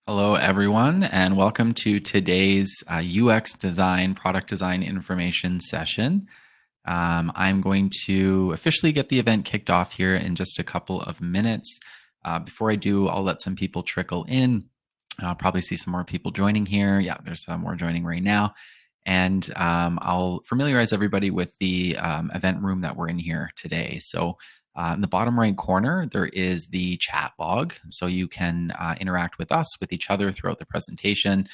Hello, everyone, and welcome to today's UX design, product design information session. I'm going to officially get the event kicked off here in just a couple of minutes. Before I do, I'll let some people trickle in. I'll probably see some more people joining here. Yeah, there's some more joining right now. And I'll familiarize everybody with the event room that we're in here today. So in the bottom right corner, there is the chat log. So you can interact with us, with each other throughout the presentation.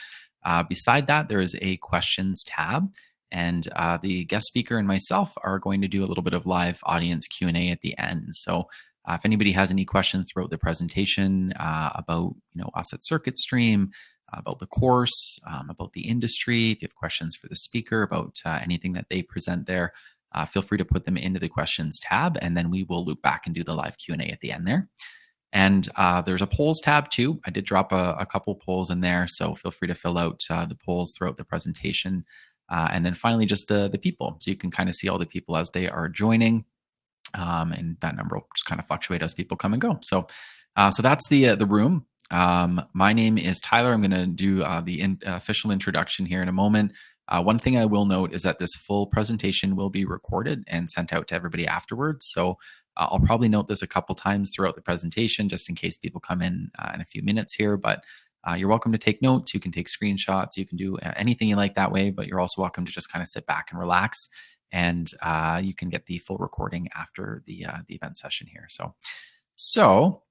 Beside that, there is a questions tab. And the guest speaker and myself are going to do a little bit of live audience Q&A at the end. So if anybody has any questions throughout the presentation about us at CircuitStream, about the course, about the industry, if you have questions for the speaker about anything that they present there, feel free to put them into the questions tab, and then we will loop back and do the live Q&A at the end there. And there's a polls tab too. I did drop a couple polls in there, so feel free to fill out the polls throughout the presentation. And then finally, just the people. So you can kind of see all the people as they are joining. And that number will just kind of fluctuate as people come and go. So that's the room. My name is Tyler. I'm going to do the official introduction here in a moment. One thing I will note is that this full presentation will be recorded and sent out to everybody afterwards. So I'll probably note this a couple times throughout the presentation, just in case people come in a few minutes here. But you're welcome to take notes. You can take screenshots. You can do anything you like that way. But you're also welcome to just kind of sit back and relax. And you can get the full recording after the event session here. So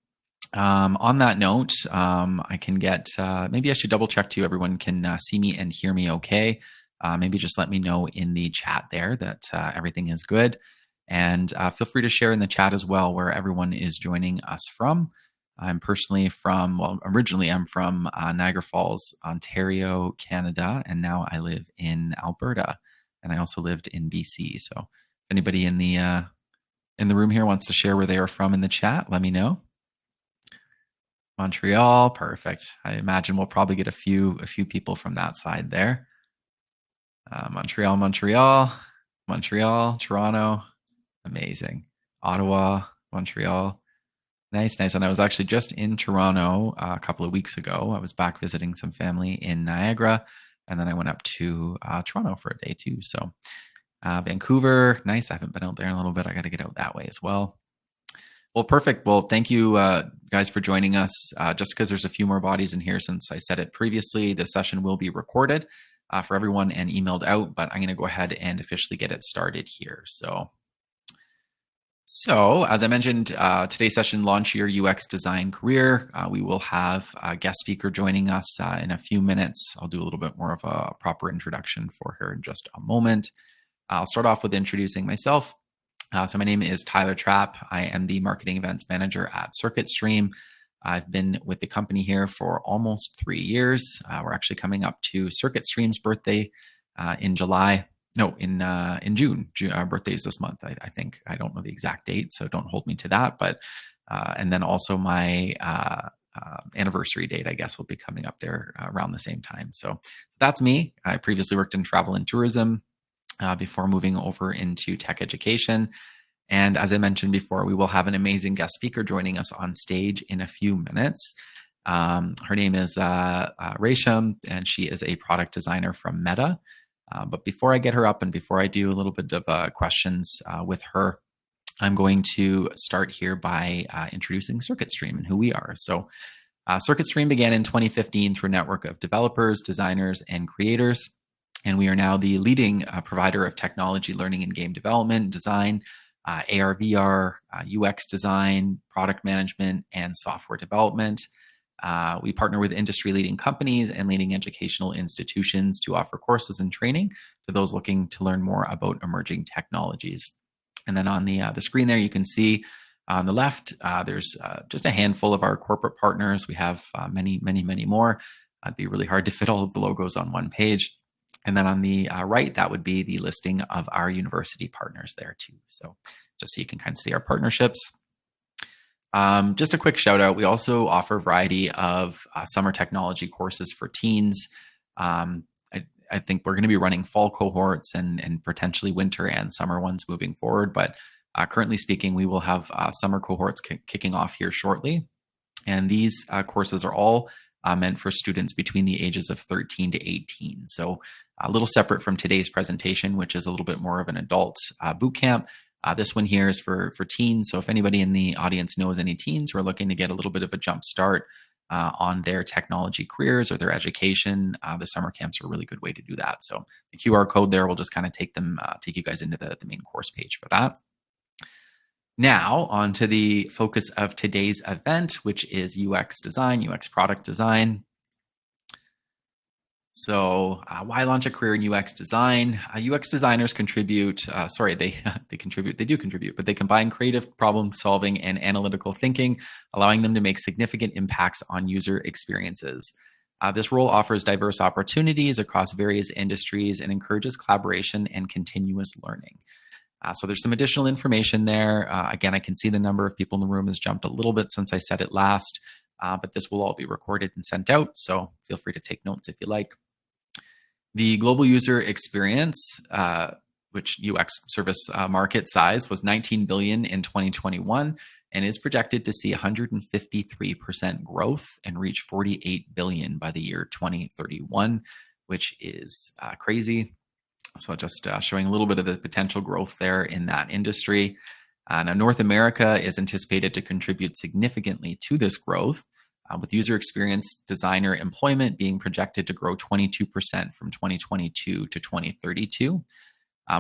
on that note, I can get, maybe I should double check too, everyone can see me and hear me okay. Maybe just let me know in the chat there that everything is good. And feel free to share in the chat as well where everyone is joining us from. I'm personally from, originally I'm from Niagara Falls, Ontario, Canada, and now I live in Alberta. And I also lived in BC. So if anybody in the room here wants to share where they are from in the chat, let me know. Montreal, perfect. I imagine we'll probably get a few people from that side there. Montreal, Toronto, amazing. Ottawa, Montreal, nice. And I was actually just in Toronto a couple of weeks ago. I was back visiting some family in Niagara, and then I went up to Toronto for a day too. So Vancouver, nice. I haven't been out there in a little bit. I got to get out that way as well. Well, perfect. Well, thank you guys for joining us. Just because there's a few more bodies in here since I said it previously, the session will be recorded for everyone and emailed out, but I'm going to go ahead and officially get it started here. So as I mentioned, today's session, Launch Your UX Design Career. We will have a guest speaker joining us in a few minutes. I'll do a little bit more of a proper introduction for her in just a moment. I'll start off with introducing myself. So my name is Tyler Trapp. I am the Marketing Events Manager at CircuitStream. I've been with the company here for almost 3 years. We're actually coming up to CircuitStream's birthday in July. No, in June. Our birthday is this month, I think. I don't know the exact date, so don't hold me to that. But and then also my anniversary date, I guess, will be coming up there around the same time. So that's me. I previously worked in travel and tourism before moving over into tech education. And as I mentioned before, we will have an amazing guest speaker joining us on stage in a few minutes. Her name is Resham, and she is a product designer from Meta. But before I get her up and before I do a little bit of questions with her, I'm going to start here by introducing CircuitStream and who we are. So CircuitStream began in 2015 through a network of developers, designers, and creators. And we are now the leading provider of technology learning and game development, design, AR, VR, UX design, product management, and software development. We partner with industry-leading companies and leading educational institutions to offer courses and training to those looking to learn more about emerging technologies. And then on the screen there, you can see on the left, there's just a handful of our corporate partners. We have many more. It'd be really hard to fit all of the logos on one page. And then on the right, that would be the listing of our university partners there too. So just so you can kind of see our partnerships. Just a quick shout out. We also offer a variety of summer technology courses for teens. I think we're going to be running fall cohorts and potentially winter and summer ones moving forward. But currently speaking, we will have summer cohorts kicking off here shortly. And these courses are all meant for students between the ages of 13 to 18. So a little separate from today's presentation, which is a little bit more of an adult boot camp. This one here is for teens. So if anybody in the audience knows any teens who are looking to get a little bit of a jump start on their technology careers or their education, the summer camps are a really good way to do that. So the QR code there will just kind of take you guys into the main course page for that. Now, on to the focus of today's event, which is UX design, UX product design. So, why launch a career in UX design? UX designers contribute. They contribute. They do contribute, but they combine creative problem solving and analytical thinking, allowing them to make significant impacts on user experiences. This role offers diverse opportunities across various industries and encourages collaboration and continuous learning. So there's some additional information there. Again, I can see the number of people in the room has jumped a little bit since I said it last, but this will all be recorded and sent out. So feel free to take notes if you like. The global user experience, which UX service market size was 19 billion in 2021 and is projected to see 153% growth and reach 48 billion by the year 2031, which is crazy. So just showing a little bit of the potential growth there in that industry. Now, North America is anticipated to contribute significantly to this growth, with user experience designer employment being projected to grow 22% from 2022 to 2032.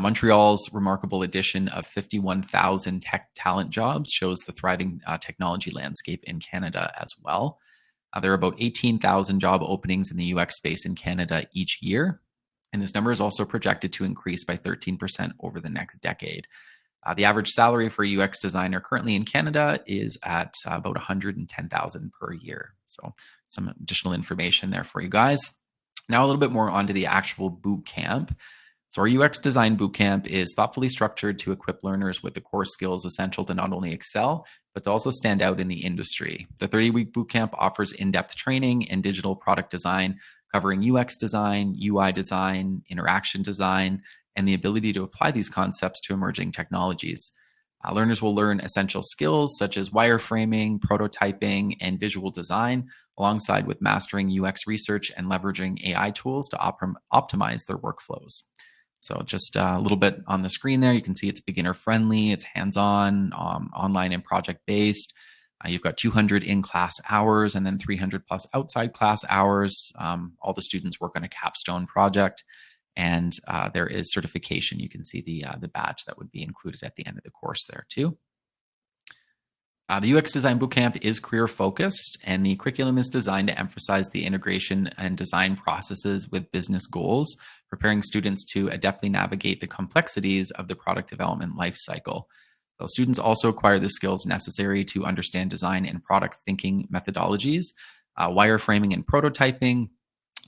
Montreal's remarkable addition of 51,000 tech talent jobs shows the thriving technology landscape in Canada as well. There are about 18,000 job openings in the UX space in Canada each year. And this number is also projected to increase by 13% over the next decade. The average salary for a UX designer currently in Canada is at about $110,000 per year. So some additional information there for you guys. Now a little bit more onto the actual boot camp. So our UX Design Bootcamp is thoughtfully structured to equip learners with the core skills essential to not only excel, but to also stand out in the industry. The 30-week bootcamp offers in-depth training in digital product design, covering UX design, UI design, interaction design, and the ability to apply these concepts to emerging technologies. Learners will learn essential skills such as wireframing, prototyping, and visual design, alongside with mastering UX research and leveraging AI tools to optimize their workflows. So just a little bit on the screen there, you can see it's beginner friendly, it's hands-on, online and project-based. You've got 200 in-class hours and then 300 plus outside class hours. All the students work on a capstone project, and there is certification. You can see the badge that would be included at the end of the course there too. The UX Design Bootcamp is career focused, and the curriculum is designed to emphasize the integration and design processes with business goals, preparing students to adeptly navigate the complexities of the product development lifecycle. So students also acquire the skills necessary to understand design and product thinking methodologies, wireframing and prototyping,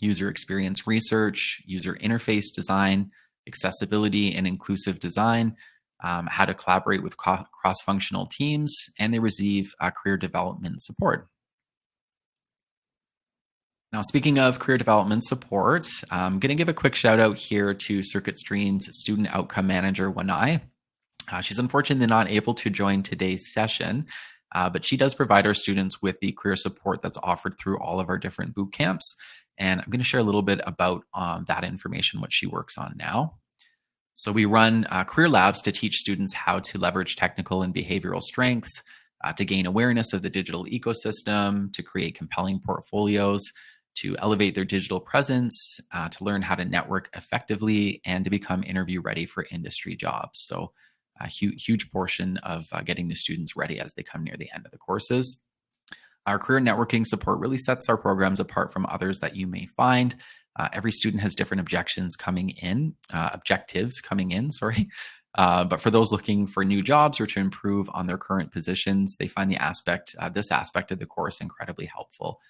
user experience research, user interface design, accessibility and inclusive design, how to collaborate with cross-functional teams, and they receive career development support. Now, speaking of career development support, I'm going to give a quick shout out here to Circuit Stream's Student Outcome Manager, Wanai. She's unfortunately not able to join today's session, but she does provide our students with the career support that's offered through all of our different boot camps. And I'm going to share a little bit about that information, what she works on now. So we run career labs to teach students how to leverage technical and behavioral strengths, to gain awareness of the digital ecosystem, to create compelling portfolios, to elevate their digital presence, to learn how to network effectively, and to become interview ready for industry jobs. So a huge portion of getting the students ready as they come near the end of the courses. Our career networking support really sets our programs apart from others that you may find. Every student has different objectives coming in, but for those looking for new jobs or to improve on their current positions, they find this aspect of the course incredibly helpful.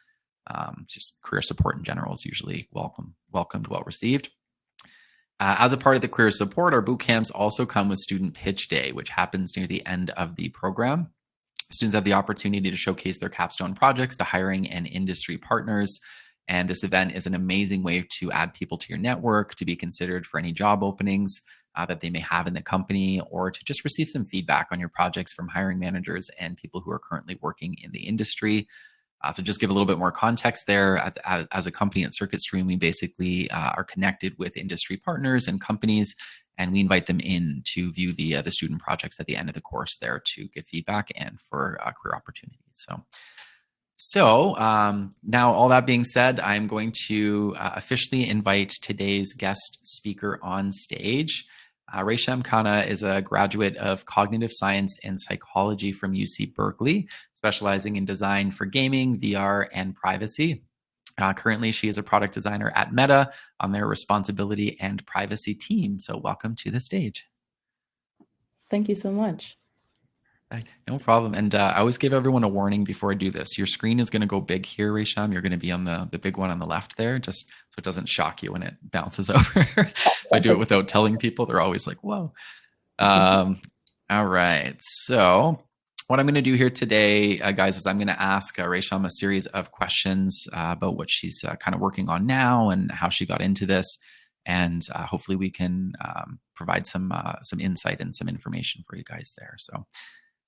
Just career support in general is usually welcomed, well received. As a part of the career support, our boot camps also come with Student Pitch Day, which happens near the end of the program. Students have the opportunity to showcase their capstone projects to hiring and industry partners. And this event is an amazing way to add people to your network, to be considered for any job openings that they may have in the company, or to just receive some feedback on your projects from hiring managers and people who are currently working in the industry. So just give a little bit more context there. As a company at CircuitStream, we basically are connected with industry partners and companies, and we invite them in to view the student projects at the end of the course there to give feedback and for career opportunities. So now all that being said, I'm going to officially invite today's guest speaker on stage. Resham Khanna is a graduate of cognitive science and psychology from UC Berkeley, specializing in design for gaming, VR, and privacy. Currently, she is a product designer at Meta on their responsibility and privacy team. So welcome to the stage. Thank you so much. No problem. And I always give everyone a warning before I do this. Your screen is going to go big here, Resham. You're going to be on the big one on the left there, just so it doesn't shock you when it bounces over. If I do it without telling people, they're always like, whoa. All right. So what I'm going to do here today, guys, is I'm going to ask Resham a series of questions about what she's kind of working on now and how she got into this. And hopefully we can provide some insight and some information for you guys there. So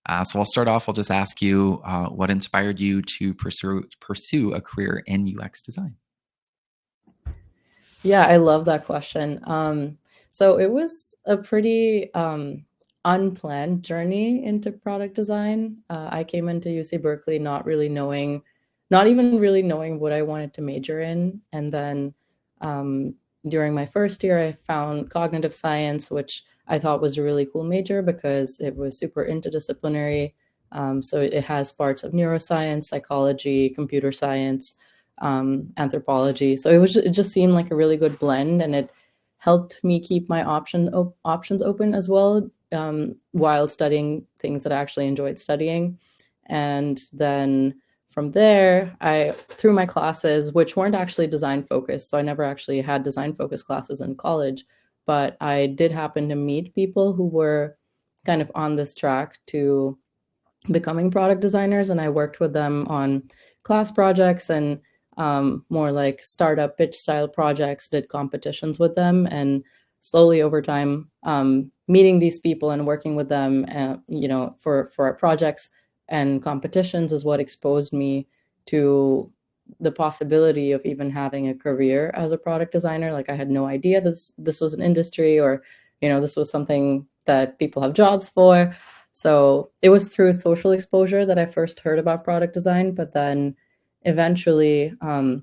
I'll start off. I'll just ask you what inspired you to pursue a career in UX design? Yeah, I love that question. So it was a pretty unplanned journey into product design. I came into UC Berkeley not even really knowing what I wanted to major in. And then during my first year, I found cognitive science, which I thought was a really cool major because it was super interdisciplinary. So it has parts of neuroscience, psychology, computer science, anthropology. So it just seemed like a really good blend, and it helped me keep my options open as well, while studying things that I actually enjoyed studying. And then from there, through my classes, which weren't actually design focused, so I never actually had design focused classes in college, but I did happen to meet people who were kind of on this track to becoming product designers, and I worked with them on class projects and more like startup pitch style projects, did competitions with them, and slowly over time, meeting these people and working with them, for our projects and competitions is what exposed me to the possibility of even having a career as a product designer. Like I had no idea this was an industry, or this was something that people have jobs for. So it was through social exposure that I first heard about product design, but then eventually I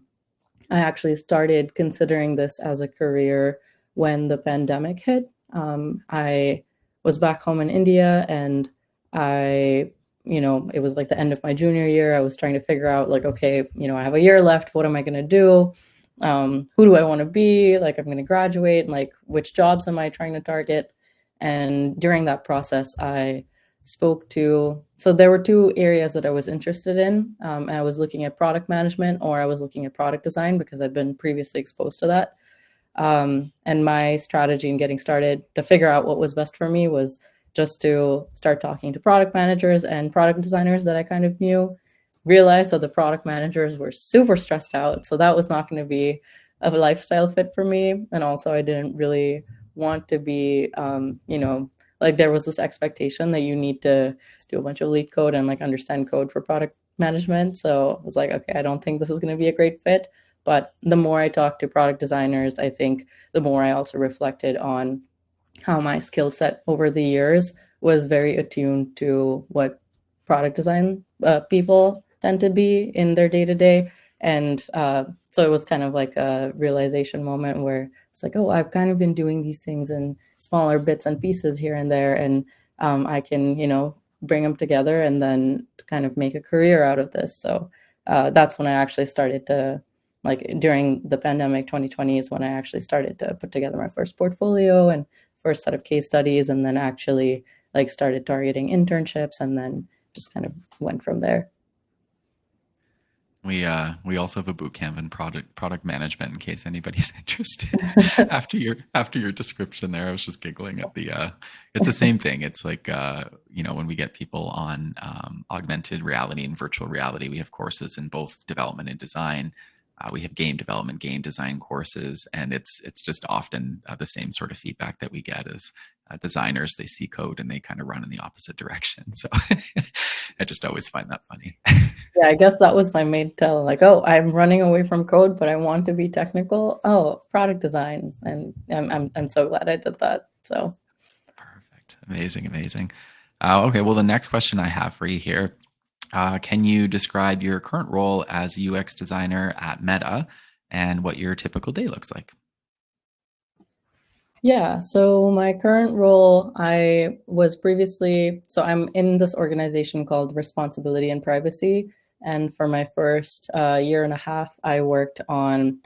actually started considering this as a career when the pandemic hit. I was back home in India, and it was like the end of my junior year. I was trying to figure out, like, okay, I have a year left. What am I going to do? Who do I want to be? Like, I'm going to graduate, and like, which jobs am I trying to target? And during that process, so there were two areas that I was interested in. And I was looking at product management, or I was looking at product design because I'd been previously exposed to that. And my strategy in getting started to figure out what was best for me was just to start talking to product managers and product designers that I kind of knew. Realized that the product managers were super stressed out, so that was not going to be a lifestyle fit for me. And also, I didn't really want to be, like, there was this expectation that you need to do a bunch of lead code and like understand code for product management. So I was like, okay, I don't think this is going to be a great fit. But the more I talked to product designers, I think the more I also reflected on how my skill set over the years was very attuned to what product design people tend to be in their day to day. And so it was kind of like a realization moment where it's like, oh, I've kind of been doing these things in smaller bits and pieces here and there, and I can, bring them together and then kind of make a career out of this. So that's when I actually started to, like, during the pandemic, 2020 is when I actually started to put together my first portfolio and first set of case studies, and then actually like started targeting internships, and then just kind of went from there. We also have a boot camp in product management in case anybody's interested. after your description there, I was just giggling at it's the same thing. It's like when we get people on augmented reality and virtual reality, we have courses in both development and design. We have game development, game design courses, and it's just often the same sort of feedback that we get is, designers, they see code and they kind of run in the opposite direction. So I just always find that funny. Yeah, I guess that was my main tell. Like, oh, I'm running away from code, but I want to be technical. Oh, product design, and I'm so glad I did that. So Perfect. Amazing. Amazing. Okay. Well, the next question I have for you here, can you describe your current role as a UX designer at Meta and what your typical day looks like? yeah, so my current role, I was previously, so I'm in this organization called Responsibility and Privacy. And for my first year and a half, I worked on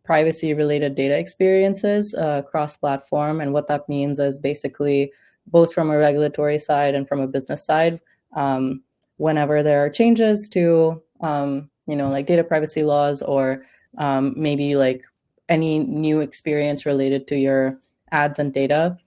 privacy related data experiences cross platform. And what that means is basically both from a regulatory side and from a business side, um, whenever there are changes to, like data privacy laws or maybe like any new experience related to your ads and data,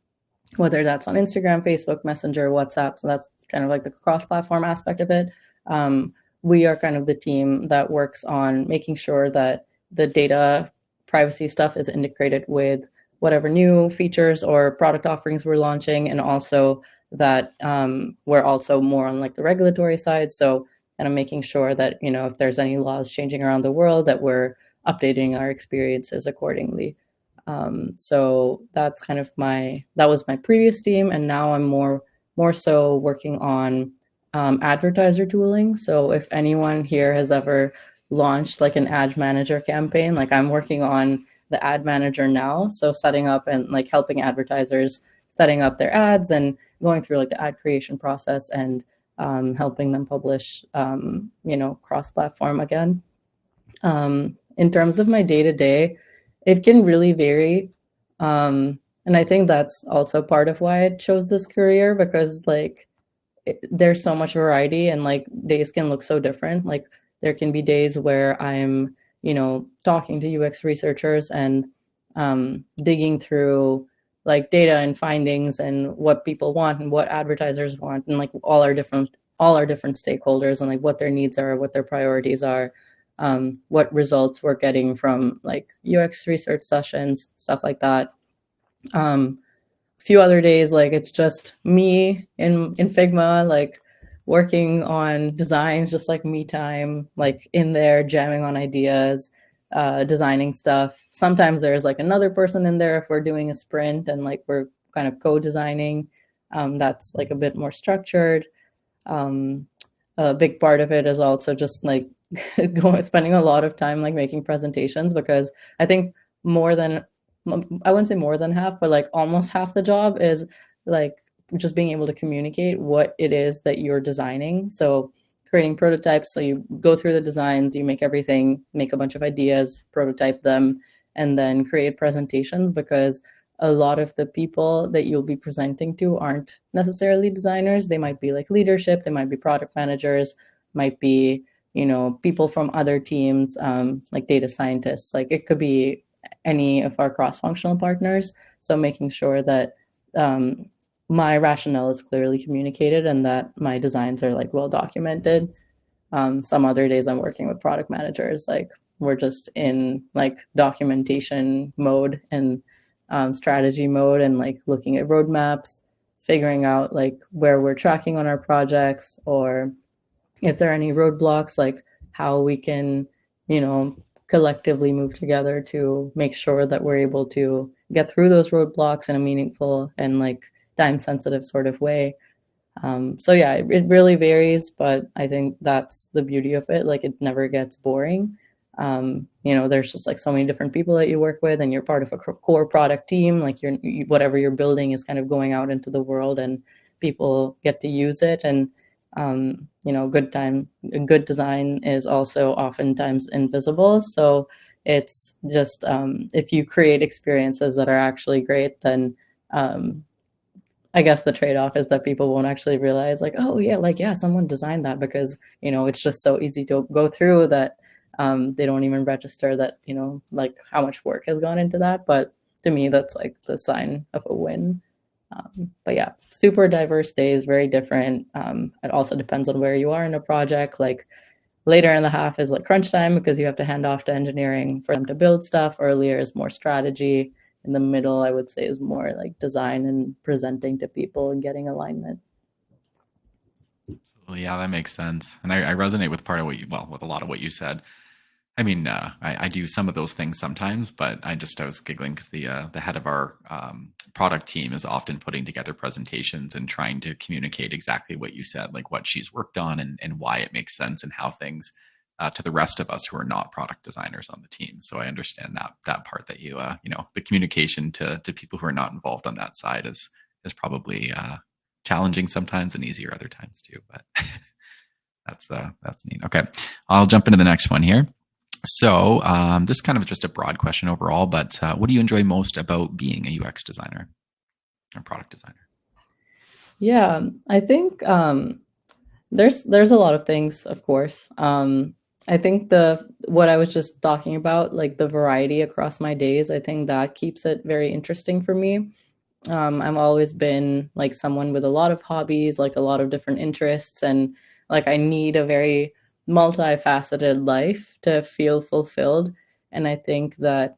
whether that's on Instagram, Facebook, Messenger, WhatsApp. So that's kind of like the cross platform aspect of it. Um, we are kind of the team that works on making sure that the data privacy stuff is integrated with whatever new features or product offerings we're launching, and also that we're also more on like the regulatory side. So kind of making sure that if there's any laws changing around the world, that we're updating our experiences accordingly. So that's kind of that was my previous team, and now I'm more so working on advertiser tooling. So if anyone here has ever launched like an ad manager campaign, like I'm working on the ad manager now. So setting up and like helping advertisers setting up their ads and going through like the ad creation process and helping them publish, cross-platform again. In terms of my day to day, it can really vary. And I think that's also part of why I chose this career, because like there's so much variety and like days can look so different. Like there can be days where I'm, talking to UX researchers and digging through like data and findings and what people want and what advertisers want, and like all our different stakeholders and like what their needs are, what their priorities are, what results we're getting from like UX research sessions, stuff like that. A few other days, like it's just me in Figma, like working on designs, just like me time, like in there jamming on ideas, designing stuff. Sometimes there's like another person in there if we're doing a sprint and like we're kind of co-designing. That's like a bit more structured. Um, a big part of it is also just like spending a lot of time like making presentations, because I think more than I wouldn't say more than half, but like almost half the job is like just being able to communicate what it is that you're designing. So creating prototypes. So you go through the designs, you make everything, make a bunch of ideas, prototype them, and then create presentations, because a lot of the people that you'll be presenting to aren't necessarily designers. They might be like leadership, they might be product managers, might be, people from other teams, like data scientists. Like it could be any of our cross-functional partners. So making sure that my rationale is clearly communicated and that my designs are like well documented. Some other days I'm working with product managers, like we're just in like documentation mode and strategy mode, and like looking at roadmaps, figuring out like where we're tracking on our projects, or if there are any roadblocks, like how we can, you know, collectively move together to make sure that we're able to get through those roadblocks in a meaningful and like time sensitive sort of way. So yeah, it really varies, but I think that's the beauty of it. Like it never gets boring. There's just like so many different people that you work with, and you're part of a core product team. Like whatever you're building is kind of going out into the world, and people get to use it. And good design is also oftentimes invisible. So it's just if you create experiences that are actually great, then I guess the trade-off is that people won't actually realize like, oh yeah, like yeah, someone designed that, because it's just so easy to go through that they don't even register that like how much work has gone into that. But to me, that's like the sign of a win. But yeah, super diverse days, very different. It also depends on where you are in a project. Like later in the half is like crunch time because you have to hand off to engineering for them to build stuff. Earlier is more strategy, in the middle, I would say, is more like design and presenting to people and getting alignment. Absolutely. Yeah, that makes sense. And I resonate with part of what you, well, with a lot of what you said. I mean, I do some of those things sometimes, but I was giggling because the head of our product team is often putting together presentations and trying to communicate exactly what you said, like what she's worked on and why it makes sense and how things to the rest of us who are not product designers on the team. So I understand that part that you know, the communication to people who are not involved on that side is probably challenging sometimes and easier other times too. But that's neat. Okay, I'll jump into the next one here. So, this is kind of just a broad question overall, but what do you enjoy most about being a UX designer or product designer? Yeah, I think there's a lot of things, of course. I think the what I was just talking about, like the variety across my days, I think that keeps it very interesting for me. I've always been like someone with a lot of hobbies, like a lot of different interests, and like I need a very multifaceted life to feel fulfilled. And I think that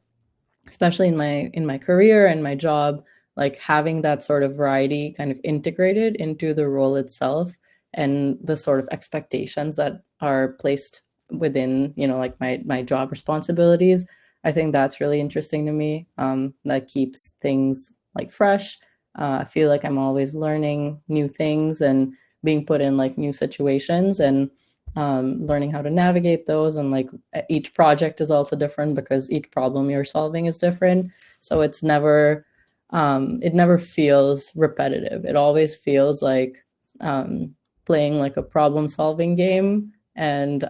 especially in my career and my job, like having that sort of variety kind of integrated into the role itself and the sort of expectations that are placed within, you know, like my job responsibilities. I think that's really interesting to me. That keeps things like fresh. I feel like I'm always learning new things and being put in like new situations and learning how to navigate those. And like each project is also different because each problem you're solving is different. So it never feels repetitive. It always feels like playing like a problem solving game. And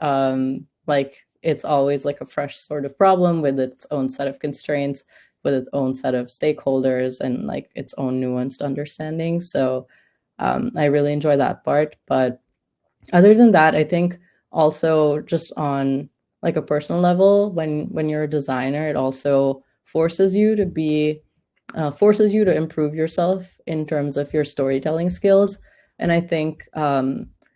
like it's always like a fresh sort of problem with its own set of constraints, with its own set of stakeholders and like its own nuanced understanding. So I really enjoy that part. But other than that, I think also just on like a personal level, when you're a designer, it also forces you to improve yourself in terms of your storytelling skills. And I think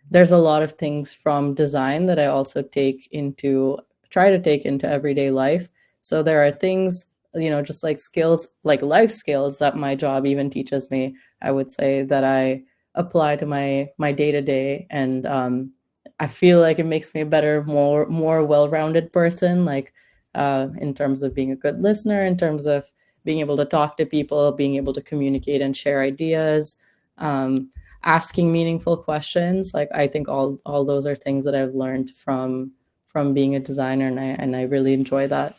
there's a lot of things from design that I also try to take into everyday life. So there are things, you know, just like skills, like life skills that my job even teaches me, I would say, that I apply to my day to day. And I feel like it makes me a better, more well-rounded person, like in terms of being a good listener, in terms of being able to talk to people, being able to communicate and share ideas, um, asking meaningful questions. Like I think all those are things that I've learned from being a designer, and I really enjoy that.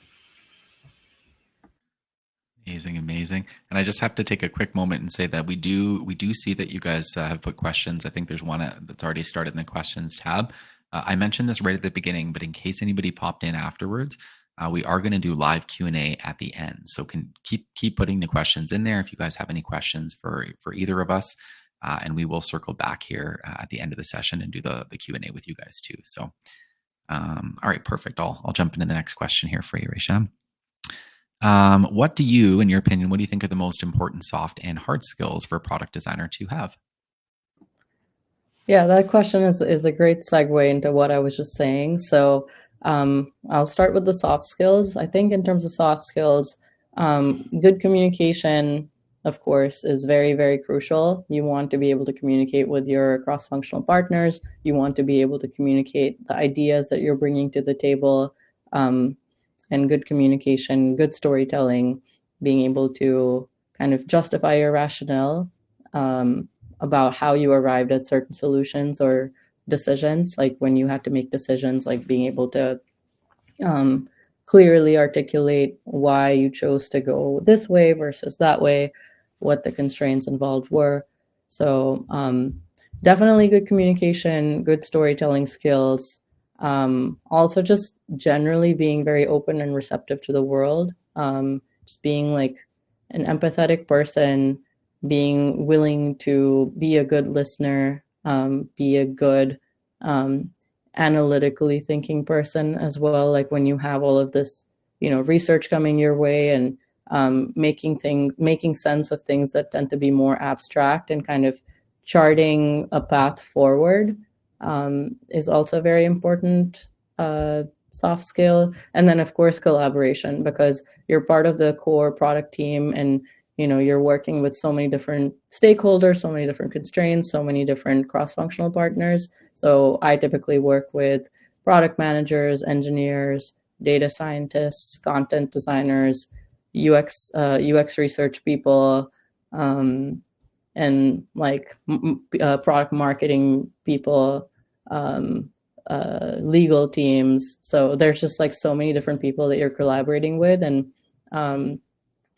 Amazing, amazing. And I just have to take a quick moment and say that we do see that you guys have put questions. I think there's one that's already started in the questions tab. I mentioned this right at the beginning, but in case anybody popped in afterwards, we are going to do live Q&A at the end. So can keep putting the questions in there if you guys have any questions for either of us, and we will circle back here at the end of the session and do the Q&A with you guys too. So, all right, perfect. I'll jump into the next question here for you, Resham. What do you, in your opinion, what do you think are the most important soft and hard skills for a product designer to have? Yeah, that question is a great segue into what I was just saying. So I'll start with the soft skills. I think in terms of soft skills, good communication, of course, is very, very crucial. You want to be able to communicate with your cross-functional partners. You want to be able to communicate the ideas that you're bringing to the table, um, and good communication, good storytelling, being able to kind of justify your rationale. About how you arrived at certain solutions or decisions, like when you had to make decisions, like being able to um, clearly articulate why you chose to go this way versus that way, what the constraints involved were. So definitely good communication, good storytelling skills. Also, just generally being very open and receptive to the world. Just being like an empathetic person, being willing to be a good listener, be a good um, analytically thinking person as well. Like when you have all of this, you know, research coming your way and making sense of things that tend to be more abstract and kind of charting a path forward is also a very important soft skill. And then of course collaboration, because you're part of the core product team, and you're working with so many different stakeholders, so many different constraints, so many different cross-functional partners. So I typically work with product managers, engineers, data scientists, content designers, UX research people, and like product marketing people, um, legal teams. So there's just like so many different people that you're collaborating with, and um,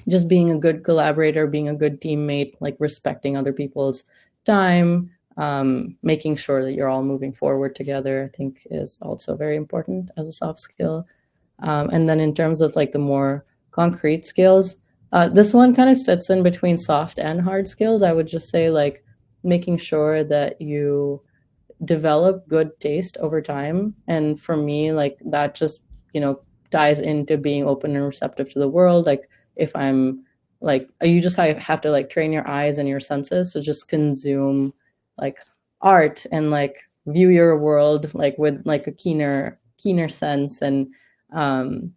just being a good collaborator, being a good teammate, like respecting other people's time, making sure that you're all moving forward together, I think is also very important as a soft skill. And then in terms of like the more concrete skills, this one kind of sits in between soft and hard skills. I would just say like making sure that you develop good taste over time. And for me, like that just, ties into being open and receptive to the world. Like if I'm like, you just have to like train your eyes and your senses to just consume like art and like view your world like with like a keener sense, and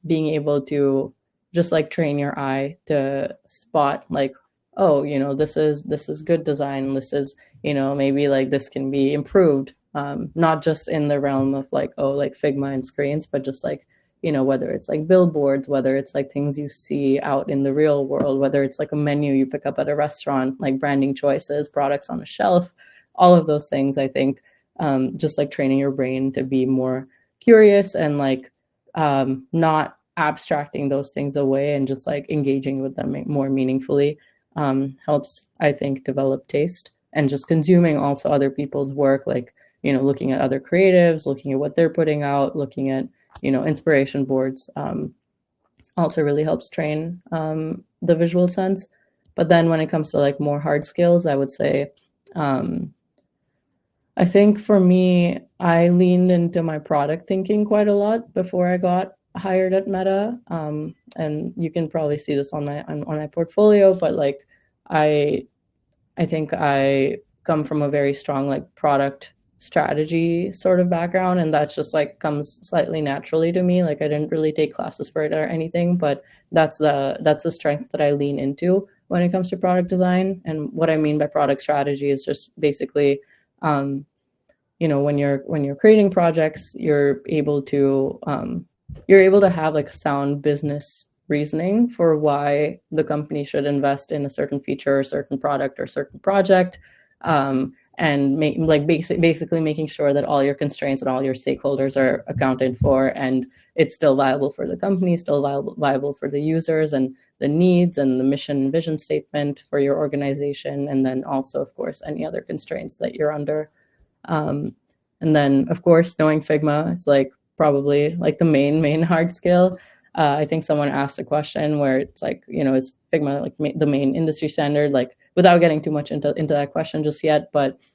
being able to just like train your eye to spot like, oh, this is good design, this is, maybe like this can be improved, not just in the realm of like, oh, like Figma and screens, but just like, whether it's like billboards, whether it's like things you see out in the real world, whether it's like a menu you pick up at a restaurant, like branding choices, products on a shelf, all of those things, I think, just like training your brain to be more curious and like, not abstracting those things away and just like engaging with them more meaningfully, helps, I think, develop taste, and just consuming also other people's work, like, looking at other creatives, looking at what they're putting out, looking at, inspiration boards, also really helps train, the visual sense. But then when it comes to like more hard skills, I would say, um, I think for me, I leaned into my product thinking quite a lot before I got hired at Meta. And you can probably see this on my portfolio, but like I I think I come from a very strong like product strategy sort of background, and that's just like comes slightly naturally to me. Like I didn't really take classes for it or anything, but that's the strength that I lean into when it comes to product design. And what I mean by product strategy is just basically, um, when you're creating projects, you're able to have like sound business reasoning for why the company should invest in a certain feature, or certain product, or certain project, and basically making sure that all your constraints and all your stakeholders are accounted for, and it's still viable for the company, still viable for the users, and the needs and the mission and vision statement for your organization, and then also, of course, any other constraints that you're under. um, and then, of course, knowing Figma is like probably like the main hard skill. I think someone asked a question where it's like, is Figma like the main industry standard? Like, without getting too much into that question just yet, but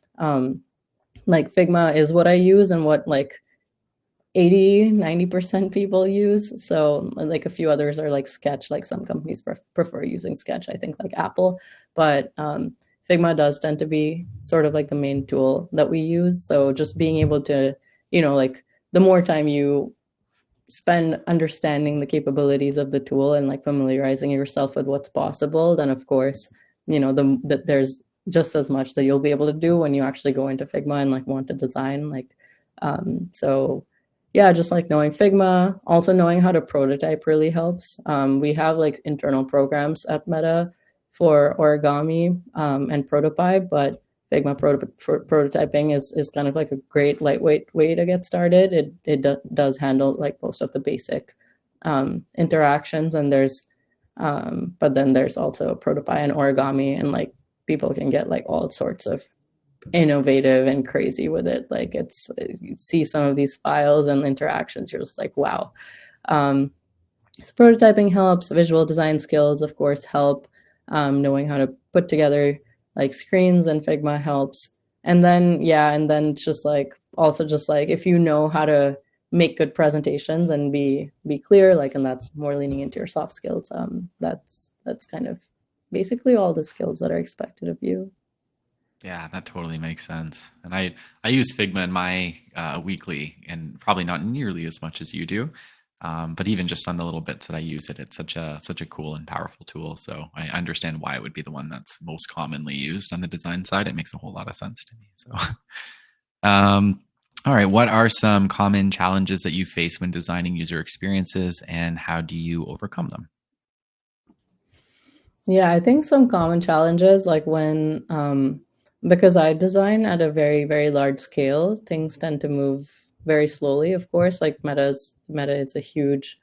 like Figma is what I use and what like 80-90% people use. So like a few others are like Sketch, like some companies prefer using Sketch, I think, like Apple. But Figma does tend to be sort of like the main tool that we use. So just being able to, like the more time you spend understanding the capabilities of the tool and like familiarizing yourself with what's possible, then of course, there's just as much that you'll be able to do when you actually go into Figma and like want to design. Like, so yeah, just like knowing Figma, also knowing how to prototype really helps. We have like internal programs at Meta for origami, and prototype, but Figma prototyping is kind of like a great lightweight way to get started. It does handle like most of the basic interactions, and but then there's also prototype and origami, and like people can get like all sorts of innovative and crazy with it. Like you see some of these files and interactions, you're just like, wow. Um, so prototyping helps. Visual design skills, of course, help. Knowing how to put together like screens and Figma helps. And then yeah, and then just like also just like if you know how to make good presentations and be clear, like, and that's more leaning into your soft skills. That's kind of basically all the skills that are expected of you. Yeah, that totally makes sense. And I use Figma in my weekly, and probably not nearly as much as you do. But even just on the little bits that I use it, it's such a cool and powerful tool. So I understand why it would be the one that's most commonly used on the design side. It makes a whole lot of sense to me. So, um, all right, what are some common challenges that you face when designing user experiences, and how do you overcome them? Yeah, I think some common challenges, like when, because I design at a very, very large scale, things tend to move very slowly, of course. Like Meta is a huge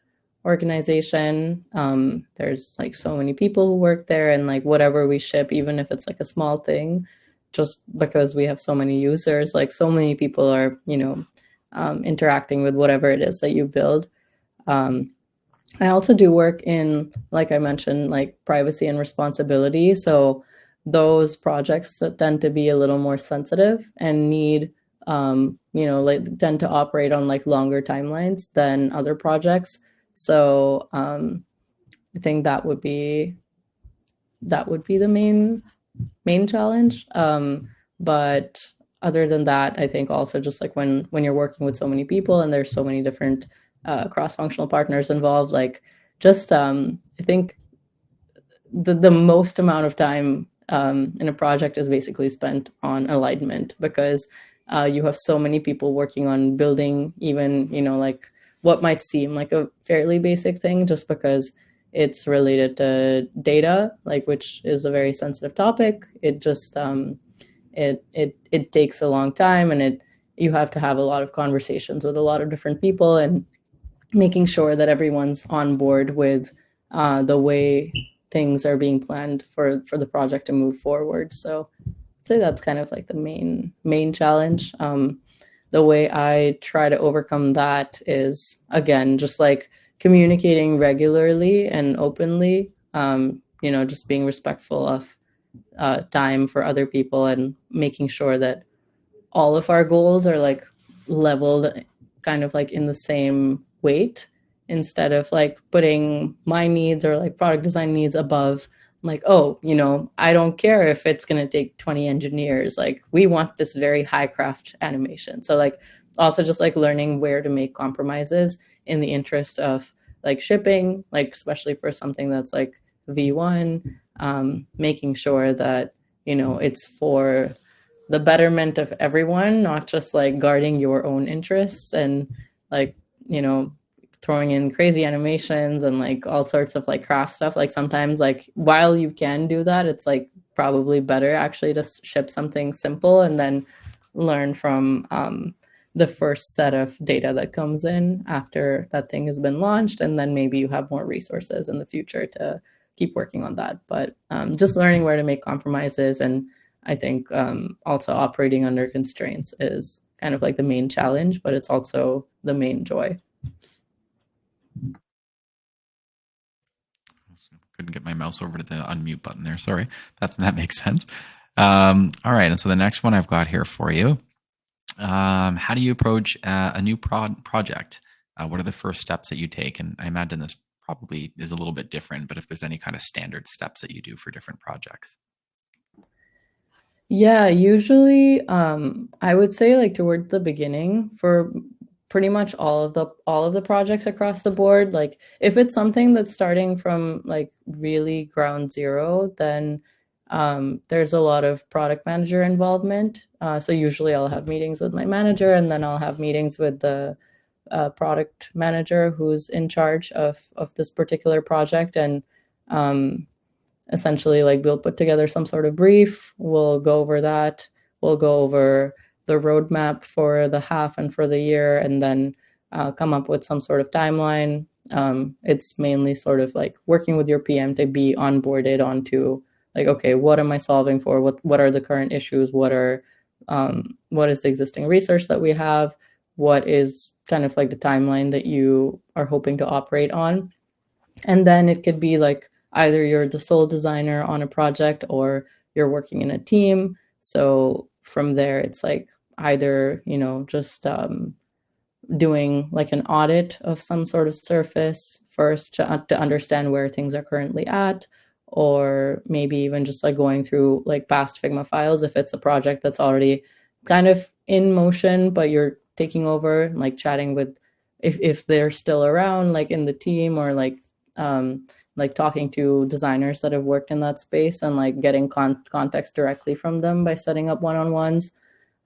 organization. There's like so many people who work there, and like whatever we ship, even if it's like a small thing, just because we have so many users, like so many people are, interacting with whatever it is that you build. Um, I also do work in, like I mentioned, like privacy and responsibility. So those projects that tend to be a little more sensitive and need, like tend to operate on like longer timelines than other projects. So I think that would be the main challenge. But other than that, I think also just like when you're working with so many people and there's so many different cross-functional partners involved, like just I think the most amount of time in a project is basically spent on alignment, because you have so many people working on building, even like what might seem like a fairly basic thing, just because it's related to data, like, which is a very sensitive topic. It just it takes a long time, and it you have to have a lot of conversations with a lot of different people, and making sure that everyone's on board with the way things are being planned for the project to move forward. So I'd say that's kind of like the main challenge. The way I try to overcome that is, again, just like communicating regularly and openly. Just being respectful of time for other people, and making sure that all of our goals are like leveled kind of like in the same weight, instead of like putting my needs or like product design needs above, like, oh, I don't care if it's going to take 20 engineers, like we want this very high craft animation. So like also just like learning where to make compromises in the interest of like shipping, like especially for something that's like V1, making sure that it's for the betterment of everyone, not just like guarding your own interests, and like, you know, throwing in crazy animations and like all sorts of like craft stuff. Like sometimes, like while you can do that, it's like probably better actually to ship something simple and then learn from the first set of data that comes in after that thing has been launched, and then maybe you have more resources in the future to keep working on that. But just learning where to make compromises, and I think also operating under constraints is kind of like the main challenge, but it's also the main joy. Couldn't get my mouse over to the unmute button there. Sorry, that makes sense. All right, and so the next one I've got here for you. How do you approach a new project? What are the first steps that you take? And I imagine this probably is a little bit different, but if there's any kind of standard steps that you do for different projects. Yeah, usually I would say like towards the beginning for pretty much all of the projects across the board. Like if it's something that's starting from like really ground zero, then there's a lot of product manager involvement. So usually I'll have meetings with my manager, and then I'll have meetings with the product manager who's in charge of this particular project. And um, essentially, like, we'll put together some sort of brief, we'll go over that, we'll go over the roadmap for the half and for the year, and then come up with some sort of timeline. It's mainly sort of like working with your PM to be onboarded onto, like, okay, what am I solving for, what are the current issues, what is the existing research that we have, what is kind of like the timeline that you are hoping to operate on. And then it could be like either you're the sole designer on a project, or you're working in a team. So from there, it's like either, just doing like an audit of some sort of surface first to understand where things are currently at, or maybe even just like going through like past Figma files if it's a project that's already kind of in motion, but you're taking over, like chatting with if they're still around, like in the team, or like talking to designers that have worked in that space and like getting context directly from them by setting up one-on-ones.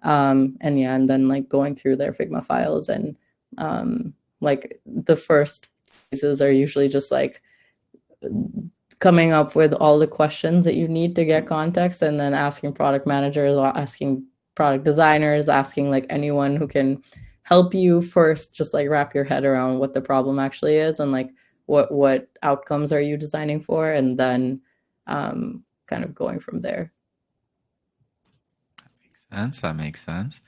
And yeah, and then like going through their Figma files, and like the first phases are usually just like coming up with all the questions that you need to get context, and then asking product managers or asking product designers, asking like anyone who can help you first just like wrap your head around what the problem actually is, and like what outcomes are you designing for, and then kind of going from there. Makes sense. That makes sense.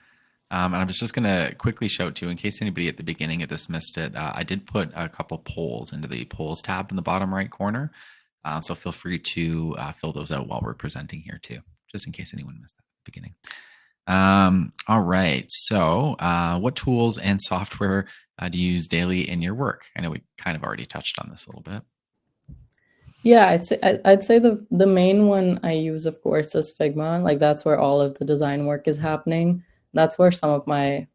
And I was just going to quickly shout too, in case anybody at the beginning of this missed it, I did put a couple polls into the polls tab in the bottom right corner. So feel free to fill those out while we're presenting here too, just in case anyone missed that at the beginning. All right. So what tools and software do you use daily in your work? I know we kind of already touched on this a little bit. Yeah, I'd say the main one I use, of course, is Figma. Like that's where all of the design work is happening. That's where some of my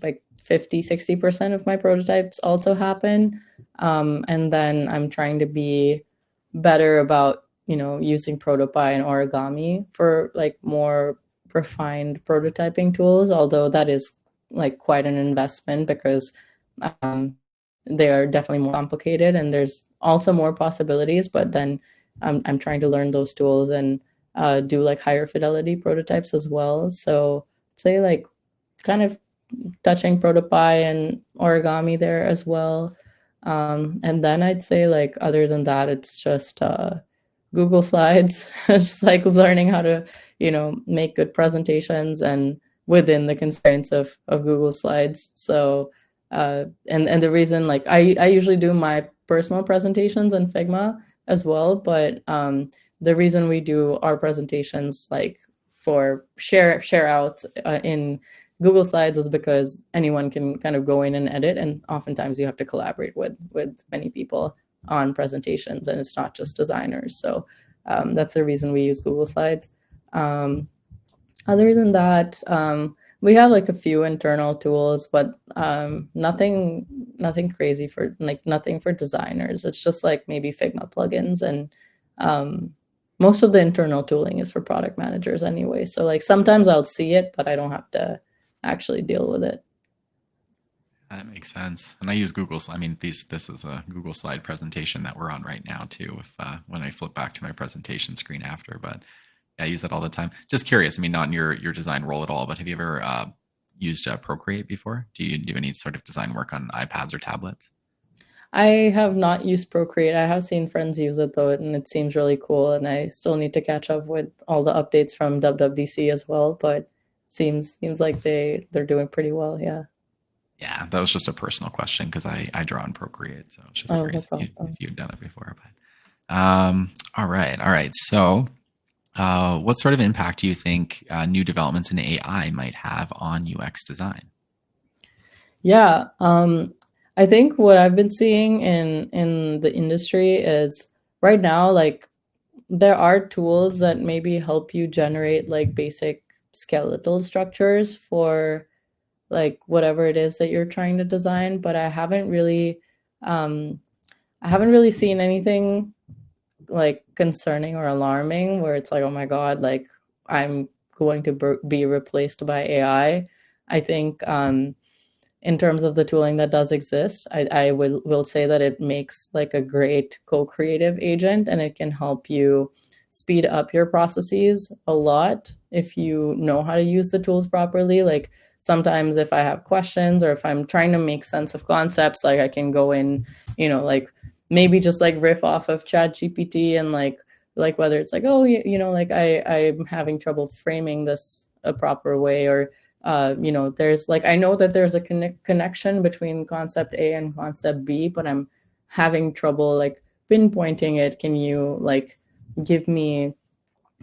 like 50-60% of my prototypes also happen. And then I'm trying to be better about, using Protopie and Origami for like more refined prototyping tools, although that is like quite an investment because um, they are definitely more complicated and there's also more possibilities. But then I'm trying to learn those tools and do like higher fidelity prototypes as well. So I'd say like kind of touching Protopie and Origami there as well. And then I'd say like other than that, it's just Google Slides, just like learning how to, make good presentations and within the constraints of Google Slides. So and the reason like I usually do my personal presentations in Figma as well, but the reason we do our presentations like for share out in Google Slides is because anyone can kind of go in and edit, and oftentimes you have to collaborate with many people on presentations, and it's not just designers. So that's the reason we use Google Slides. Um, Other than that, we have like a few internal tools, but nothing crazy for like nothing for designers. It's just like maybe Figma plugins, and um, most of the internal tooling is for product managers anyway. So like sometimes I'll see it, but I don't have to actually deal with it. That makes sense. And I use Google. I mean, this is a Google slide presentation that we're on right now too. If when I flip back to my presentation screen after, but yeah, I use that all the time. Just curious. I mean, not in your design role at all, but have you ever used Procreate before? Do you do any sort of design work on iPads or tablets? I have not used Procreate. I have seen friends use it though, and it seems really cool. And I still need to catch up with all the updates from WWDC as well. But seems like they're doing pretty well. Yeah. Yeah, that was just a personal question because I draw in Procreate, so I was just Oh, curious that's if awesome. you'd done it before. But all right, all right. So, what sort of impact do you think new developments in AI might have on UX design? Yeah. I think what I've been seeing in the industry is right now, like there are tools that maybe help you generate like basic skeletal structures for like whatever it is that you're trying to design, but um I haven't really seen anything like concerning or alarming where it's like, oh my god, like I'm going to be replaced by AI. I think in terms of the tooling that does exist, I will say that it makes like a great co-creative agent, and it can help you speed up your processes a lot if you know how to use the tools properly. Like sometimes if I have questions or if I'm trying to make sense of concepts, like I can go in, like maybe just like riff off of Chat GPT and like whether it's like, oh, like I'm having trouble framing this a proper way, or there's like I know that there's a connection between concept A and concept B, but I'm having trouble like pinpointing it. Can you like give me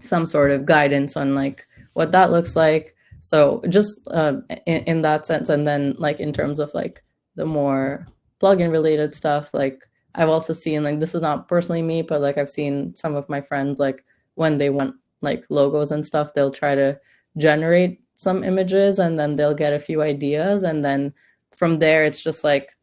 some sort of guidance on like what that looks like? So just in that sense, and then like in terms of like the more plugin related stuff, like I've also seen, like, this is not personally me, but like I've seen some of my friends, like when they want like logos and stuff, they'll try to generate some images and then they'll get a few ideas, and then from there it's just like,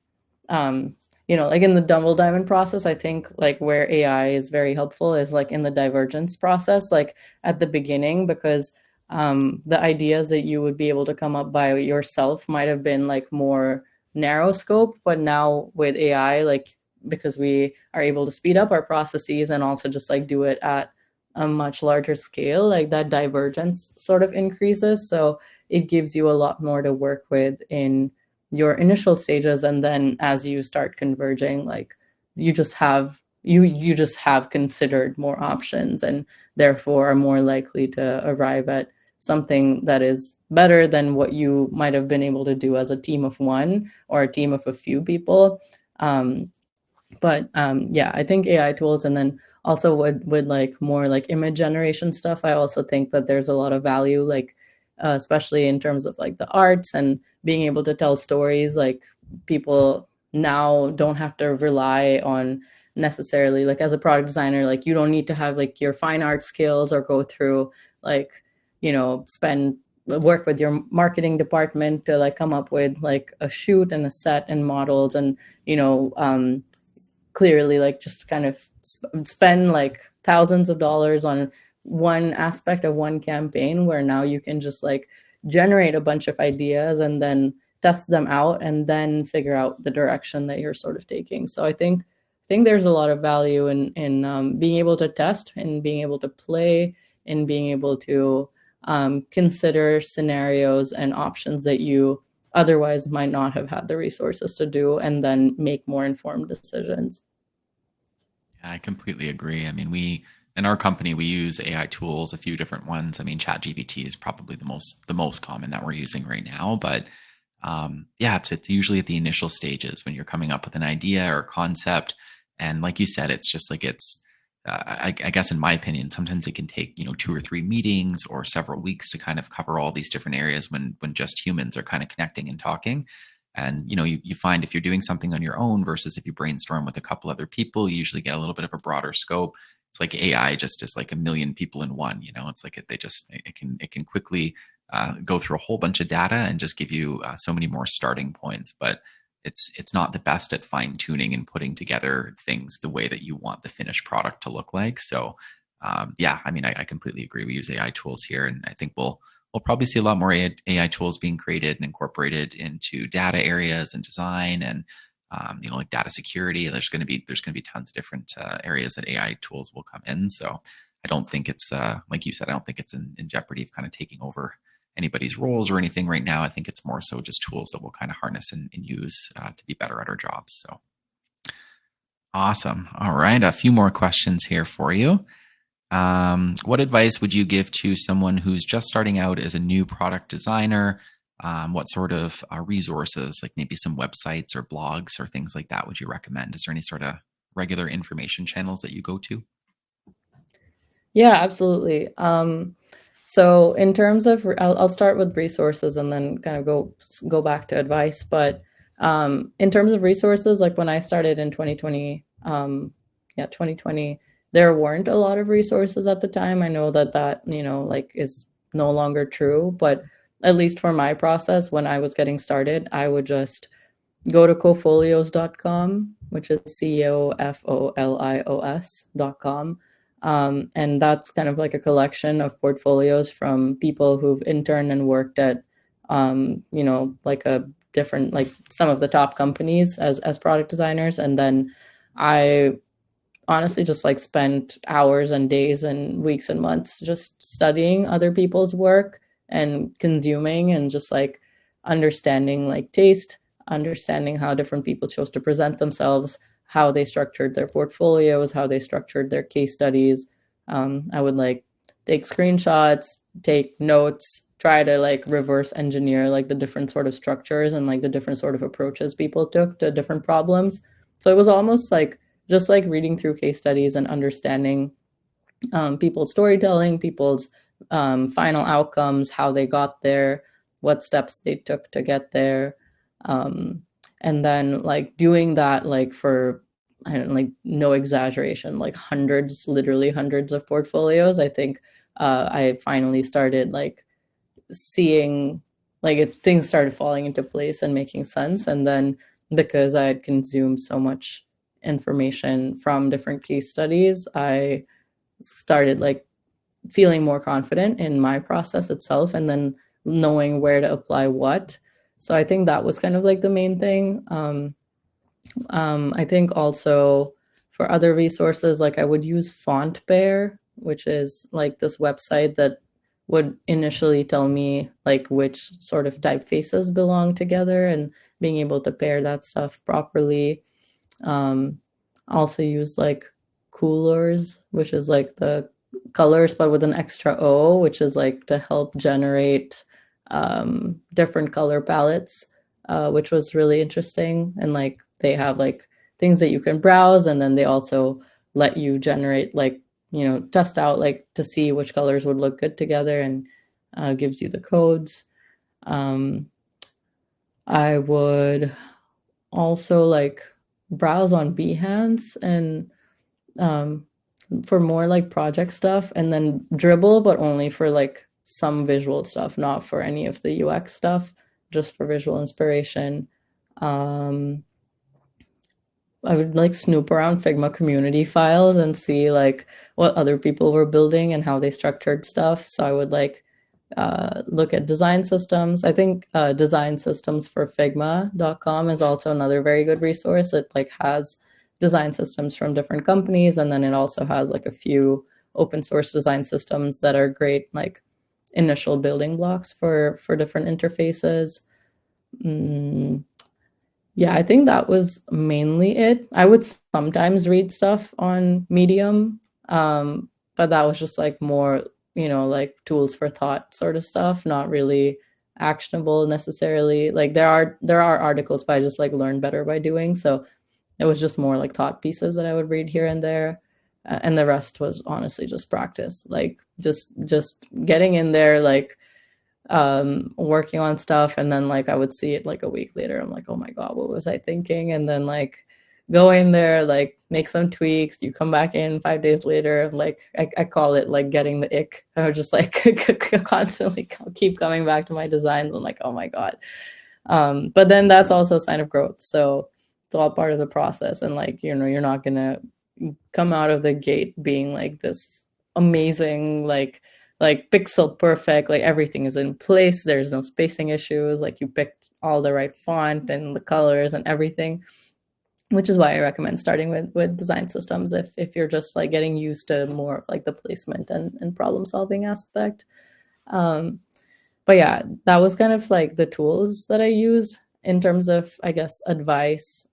um, like in the double diamond process, I think like where AI is very helpful is like in the divergence process, like at the beginning, because the ideas that you would be able to come up by yourself might have been like more narrow scope, but now with AI, like because we are able to speed up our processes and also just like do it at a much larger scale, like that divergence sort of increases. So it gives you a lot more to work with in your initial stages, and then as you start converging, like you just have considered more options and therefore are more likely to arrive at something that is better than what you might have been able to do as a team of one or a team of a few people. But yeah, I think AI tools, and then also with like more like image generation stuff, I also think that there's a lot of value, like especially in terms of like the arts and being able to tell stories. Like people now don't have to rely on necessarily, like as a product designer, like you don't need to have like your fine art skills or go through like, spend work with your marketing department to like come up with like a shoot and a set and models and you know clearly like just kind of spend like thousands of dollars on one aspect of one campaign, where now you can just like generate a bunch of ideas and then test them out and then figure out the direction that you're sort of taking. So I think there's a lot of value in being able to test and being able to play and being able to consider scenarios and options that you otherwise might not have had the resources to do, and then make more informed decisions. Yeah, I completely agree. I mean, we in our company we use AI tools, a few different ones. I mean, ChatGPT is probably the most common that we're using right now. But yeah, it's usually at the initial stages when you're coming up with an idea or concept, and like you said, it's just like it's. I guess, in my opinion, sometimes it can take 2 or 3 meetings or several weeks to kind of cover all these different areas when just humans are kind of connecting and talking. And you find if you're doing something on your own versus if you brainstorm with a couple other people, you usually get a little bit of a broader scope. It's like AI just is like a million people in one. It's like it can quickly go through a whole bunch of data and just give you so many more starting points. But it's not the best at fine tuning and putting together things the way that you want the finished product to look like. So yeah, I mean, I completely agree. We use AI tools here, and I think we'll probably see a lot more AI tools being created and incorporated into data areas and design and like data security. There's going to be tons of different areas that AI tools will come in. So I don't think it's like you said. I don't think it's in jeopardy of kind of taking over anybody's roles or anything right now. I think it's more so just tools that we'll kind of harness and use to be better at our jobs. So awesome. All right, a few more questions here for you. What advice would you give to someone who's just starting out as a new product designer? What sort of resources, like maybe some websites or blogs or things like that, would you recommend? Is there any sort of regular information channels that you go to? Yeah, absolutely. So in terms of, I'll start with resources and then kind of go back to advice. But in terms of resources, like when I started in 2020, yeah, 2020, there weren't a lot of resources at the time. I know that like is no longer true, but at least for my process, when I was getting started, I would just go to cofolios.com, which is cofolios.com. And that's kind of like a collection of portfolios from people who've interned and worked at, like a different, like some of the top companies as product designers. And then I honestly just like spent hours and days and weeks and months just studying other people's work and consuming and just like understanding like taste, understanding how different people chose to present themselves, how they structured their portfolios, how they structured their case studies. I would like take screenshots, take notes, try to like reverse engineer like the different sort of structures and like the different sort of approaches people took to different problems. So it was almost like just like reading through case studies and understanding people's storytelling, people's final outcomes, how they got there, what steps they took to get there. Um, and then like doing that like for I don't like no exaggeration, like hundreds, literally hundreds of portfolios. I think I finally started like seeing things started falling into place and making sense. And then because I had consumed so much information from different case studies, I started like feeling more confident in my process itself and then knowing where to apply what. So I think that was kind of like the main thing. I think also for other resources, like I would use Font Bear, which is like this website that would initially tell me like which sort of typefaces belong together and being able to pair that stuff properly. Um, also use like Coolors, which is like the colors but with an extra O, which is like to help generate different color palettes, which was really interesting. And like they have like things that you can browse, and then they also let you generate like, test out like to see which colors would look good together, and gives you the codes. Um, I would also like browse on Behance and um, for more like project stuff, and then Dribble, but only for like some visual stuff, not for any of the UX stuff, just for visual inspiration. Um, I would like snoop around Figma community files and see like what other people were building and how they structured stuff. So I would like look at design systems. I think design systems for Figma.com is also another very good resource. It like has design systems from different companies, and then it also has like a few open source design systems that are great like initial building blocks for different interfaces. Mm, yeah, I think that was mainly it. I would sometimes read stuff on Medium, but that was just like more, like tools for thought sort of stuff, not really actionable necessarily. Like there are articles, but I just like learn better by doing. So it was just more like thought pieces that I would read here and there. And the rest was honestly just practice, like just getting in there, like working on stuff, and then like I would see it like a week later. I'm like, oh my god, what was I thinking? And then like go in there, like make some tweaks. You come back in 5 days later, like I call it like getting the ick. I would just like constantly keep coming back to my designs. I'm like, oh my god. But then that's also a sign of growth. So it's all part of the process. And like, you're not gonna come out of the gate being like this amazing, like pixel perfect, like everything is in place, there's no spacing issues, like you picked all the right font and the colors and everything, which is why I recommend starting with design systems if you're just like getting used to more of like the placement and problem solving aspect. um, but yeah, that was kind of like the tools that I used in terms of, I guess, advice.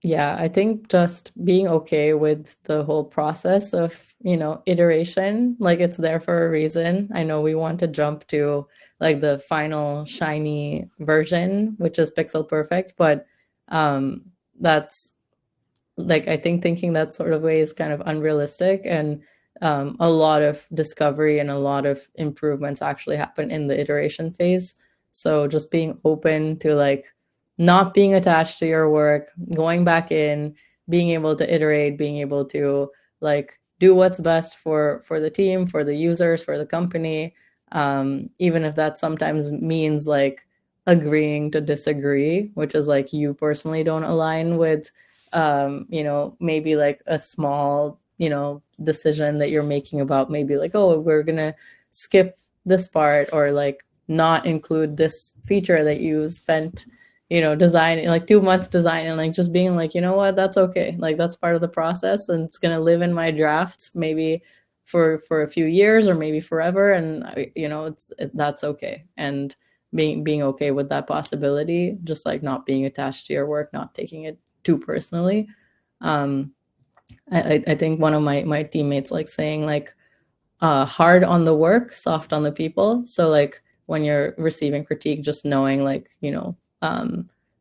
Yeah, I think just being okay with the whole process of, iteration, like it's there for a reason. I know we want to jump to like the final shiny version, which is pixel perfect, but that's like, I think thinking that sort of way is kind of unrealistic, and a lot of discovery and a lot of improvements actually happen in the iteration phase. So just being open to like not being attached to your work, going back in, being able to iterate, being able to like do what's best for the team, for the users, for the company, even if that sometimes means like agreeing to disagree, which is like you personally don't align with maybe like a small, decision that you're making about maybe like, oh, we're gonna skip this part, or like not include this feature that you spent, designing like 2 months designing, like just being like, you know what, that's okay. Like that's part of the process, and it's gonna live in my drafts maybe for a few years or maybe forever, and that's okay. And being okay with that possibility, just like not being attached to your work, not taking it too personally. Um, I think one of my teammates like saying like hard on the work, soft on the people. So like when you're receiving critique, just knowing like,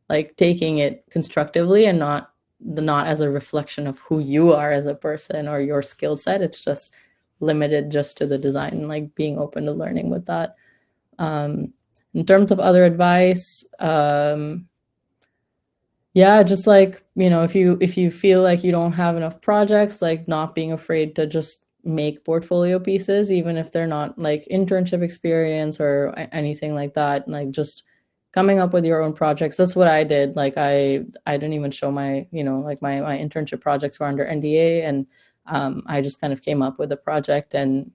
like taking it constructively and not as a reflection of who you are as a person or your skill set. It's just limited just to the design, like being open to learning with that. Um, in terms of other advice, Yeah, just like, if you feel like you don't have enough projects, like not being afraid to just make portfolio pieces, even if they're not like internship experience or anything like that, like just coming up with your own projects. That's what I did. Like I didn't even show my, like my internship projects were under NDA, and I just kind of came up with a project and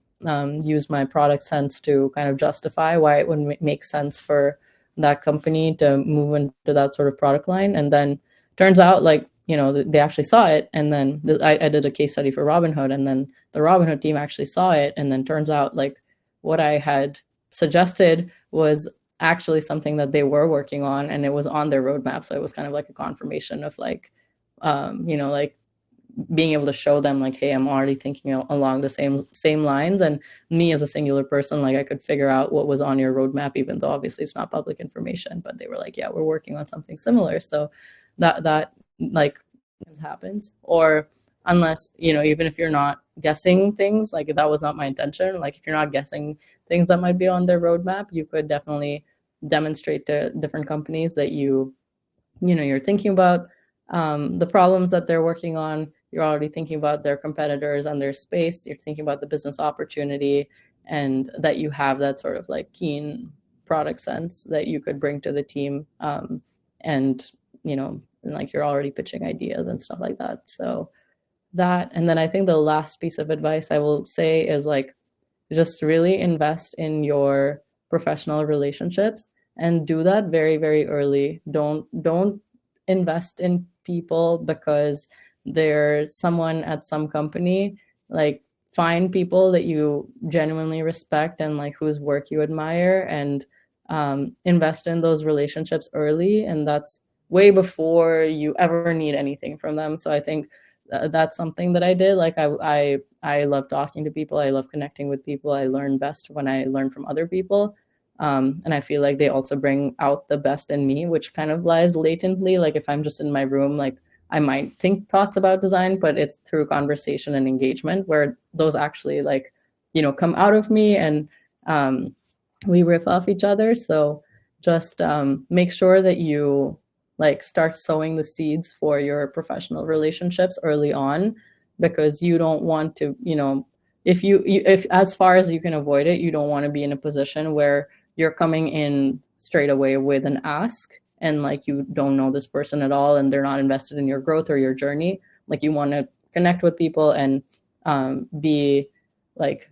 used my product sense to kind of justify why it would make sense for that company to move into that sort of product line. And then turns out, like, they actually saw it. And then I did a case study for Robinhood, and then the Robinhood team actually saw it. And then turns out, like, what I had suggested was actually something that they were working on, and it was on their roadmap. So it was kind of like a confirmation of like, like being able to show them like, hey, I'm already thinking along the same lines, and me as a singular person, like I could figure out what was on your roadmap, even though obviously it's not public information. But they were like, yeah, we're working on something similar. So that like happens. Or unless, even if you're not guessing things, like that was not my intention, like if you're not guessing things that might be on their roadmap, you could definitely demonstrate to different companies that you're thinking about the problems that they're working on. You're already thinking about their competitors and their space. You're thinking about the business opportunity, and that you have that sort of like keen product sense that you could bring to the team. And like you're already pitching ideas and stuff like that. So that, and then I think the last piece of advice I will say is like, just really invest in your professional relationships, and do that very, very early. Don't invest in people because they're someone at some company. Like, find people that you genuinely respect and like whose work you admire, and invest in those relationships early. And that's way before you ever need anything from them. So I think that's something that I did. Like I love talking to people. I love connecting with people. I learn best when I learn from other people. And I feel like they also bring out the best in me, which kind of lies latently. Like if I'm just in my room, like I might think thoughts about design, but it's through conversation and engagement where those actually like, come out of me, and um, we riff off each other. So just make sure that you like start sowing the seeds for your professional relationships early on, because you don't want to, if as far as you can avoid it, you don't want to be in a position where you're coming in straight away with an ask, and like you don't know this person at all and they're not invested in your growth or your journey. Like you want to connect with people and be like,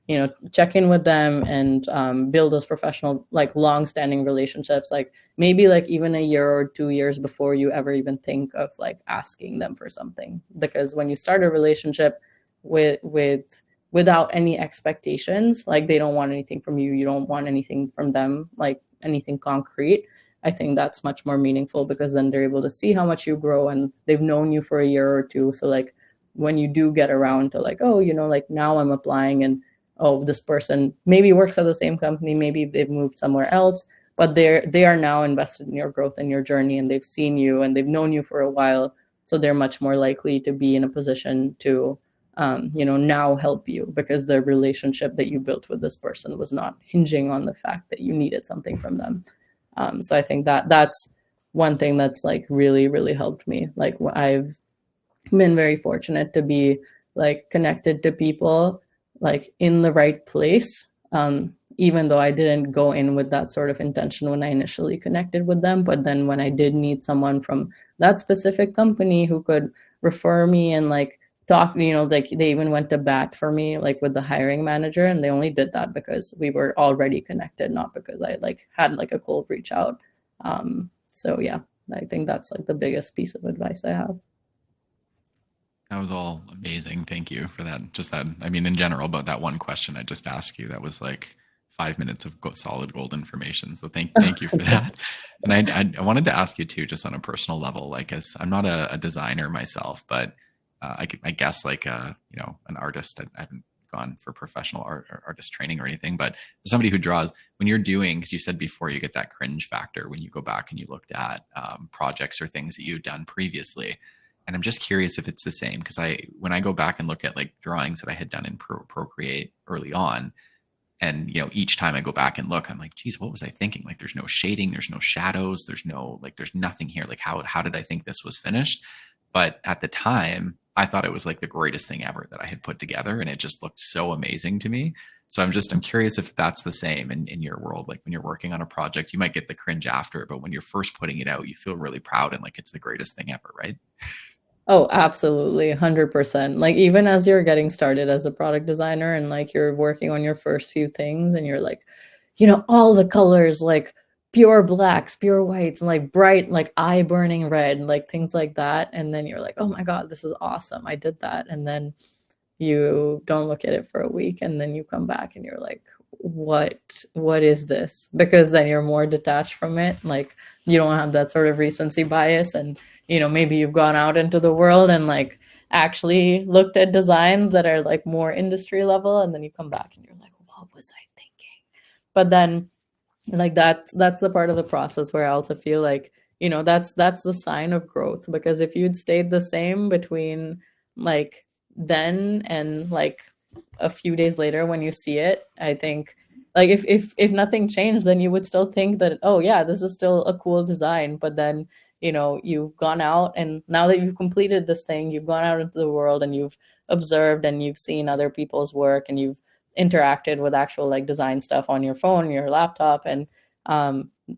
check in with them, and build those professional like long standing relationships, like maybe like even a year or 2 years before you ever even think of like asking them for something. Because when you start a relationship without any expectations, like they don't want anything from you, you don't want anything from them, like anything concrete, I think that's much more meaningful, because then they're able to see how much you grow, and they've known you for a year or two. So like when you do get around to like, oh, like now I'm applying, and oh, this person maybe works at the same company, maybe they've moved somewhere else, but they are now invested in your growth and your journey, and they've seen you and they've known you for a while. So they're much more likely to be in a position to now help you, because the relationship that you built with this person was not hinging on the fact that you needed something from them. So I think that that's one thing that's like really, really helped me. Like I've been very fortunate to be like connected to people like in the right place. Even though I didn't go in with that sort of intention when I initially connected with them, but then when I did need someone from that specific company who could refer me and like talk, like they even went to bat for me like with the hiring manager, and they only did that because we were already connected, not because I like had like a cold reach out. So yeah, I think that's like the biggest piece of advice I have. That was all amazing. Thank you for that. Just that, I mean, in general, but that one question I just asked you, that was like 5 minutes of solid gold information. So thank you for that. And I wanted to ask you too, just on a personal level, like as I'm not a designer myself, but I guess like an artist. I haven't gone for professional art or artist training or anything, but as somebody who draws, when you're doing, because you said before you get that cringe factor when you go back and you looked at projects or things that you've done previously. And I'm just curious if it's the same, because when I go back and look at like drawings that I had done in Procreate early on, And each time I go back and look, I'm like, geez, what was I thinking? Like, there's no shading, there's no shadows, there's nothing here. Like, how did I think this was finished? But at the time, I thought it was like the greatest thing ever that I had put together, and it just looked so amazing to me. So I'm curious if that's the same in your world. Like when you're working on a project, you might get the cringe after it, but when you're first putting it out, you feel really proud and like it's the greatest thing ever, right? Oh, absolutely, 100%. Like even as you're getting started as a product designer and like you're working on your first few things and you're like, all the colors, like pure blacks, pure whites, and like bright, like eye burning red, like things like that. And then you're like, oh my God, this is awesome. I did that. And then you don't look at it for a week and then you come back and you're like, what is this? Because then you're more detached from it. Like you don't have that sort of recency bias, and maybe you've gone out into the world and like actually looked at designs that are like more industry level, and then you come back and you're like, what was I thinking? But then like that's the part of the process where I also feel like that's the sign of growth, because if you'd stayed the same between like then and like a few days later when you see it, I think like if nothing changed, then you would still think that, oh yeah, this is still a cool design. But then you've gone out, and now that you've completed this thing, you've gone out into the world and you've observed and you've seen other people's work and you've interacted with actual like design stuff on your phone, your laptop, and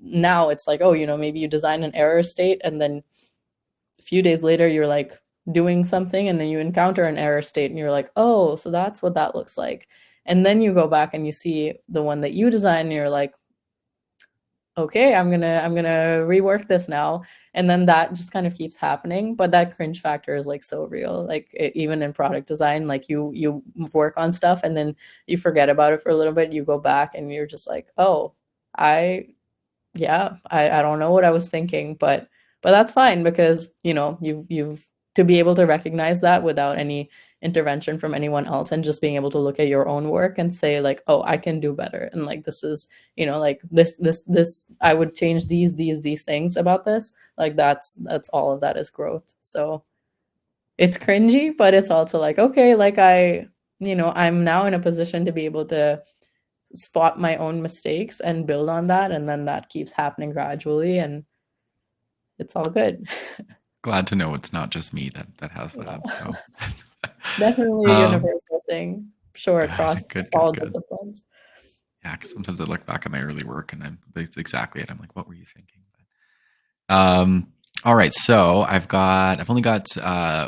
now it's like, oh, maybe you design an error state, and then a few days later you're like doing something, and then you encounter an error state, and you're like, oh, so that's what that looks like. And then you go back and you see the one that you designed, and you're like, okay, I'm gonna rework this now. And then that just kind of keeps happening. But that cringe factor is like so real. Like even in product design, like you work on stuff and then you forget about it for a little bit. You go back and you're just like, oh, I yeah, I don't know what I was thinking, but that's fine, because you've to be able to recognize that without any intervention from anyone else, and just being able to look at your own work and say like, oh, I can do better, and like this is like this I would change these things about this. Like that's all of that is growth. So it's cringy, but it's also like, okay, like I'm now in a position to be able to spot my own mistakes and build on that, and then that keeps happening gradually, and it's all good. Glad to know it's not just me that has that. Yeah. So, Definitely a um, universal thing, sure, good, across good, all good, good. disciplines. Yeah, because sometimes I look back at my early work and that's exactly it. I'm like, what were you thinking? Um, all right, so I've only got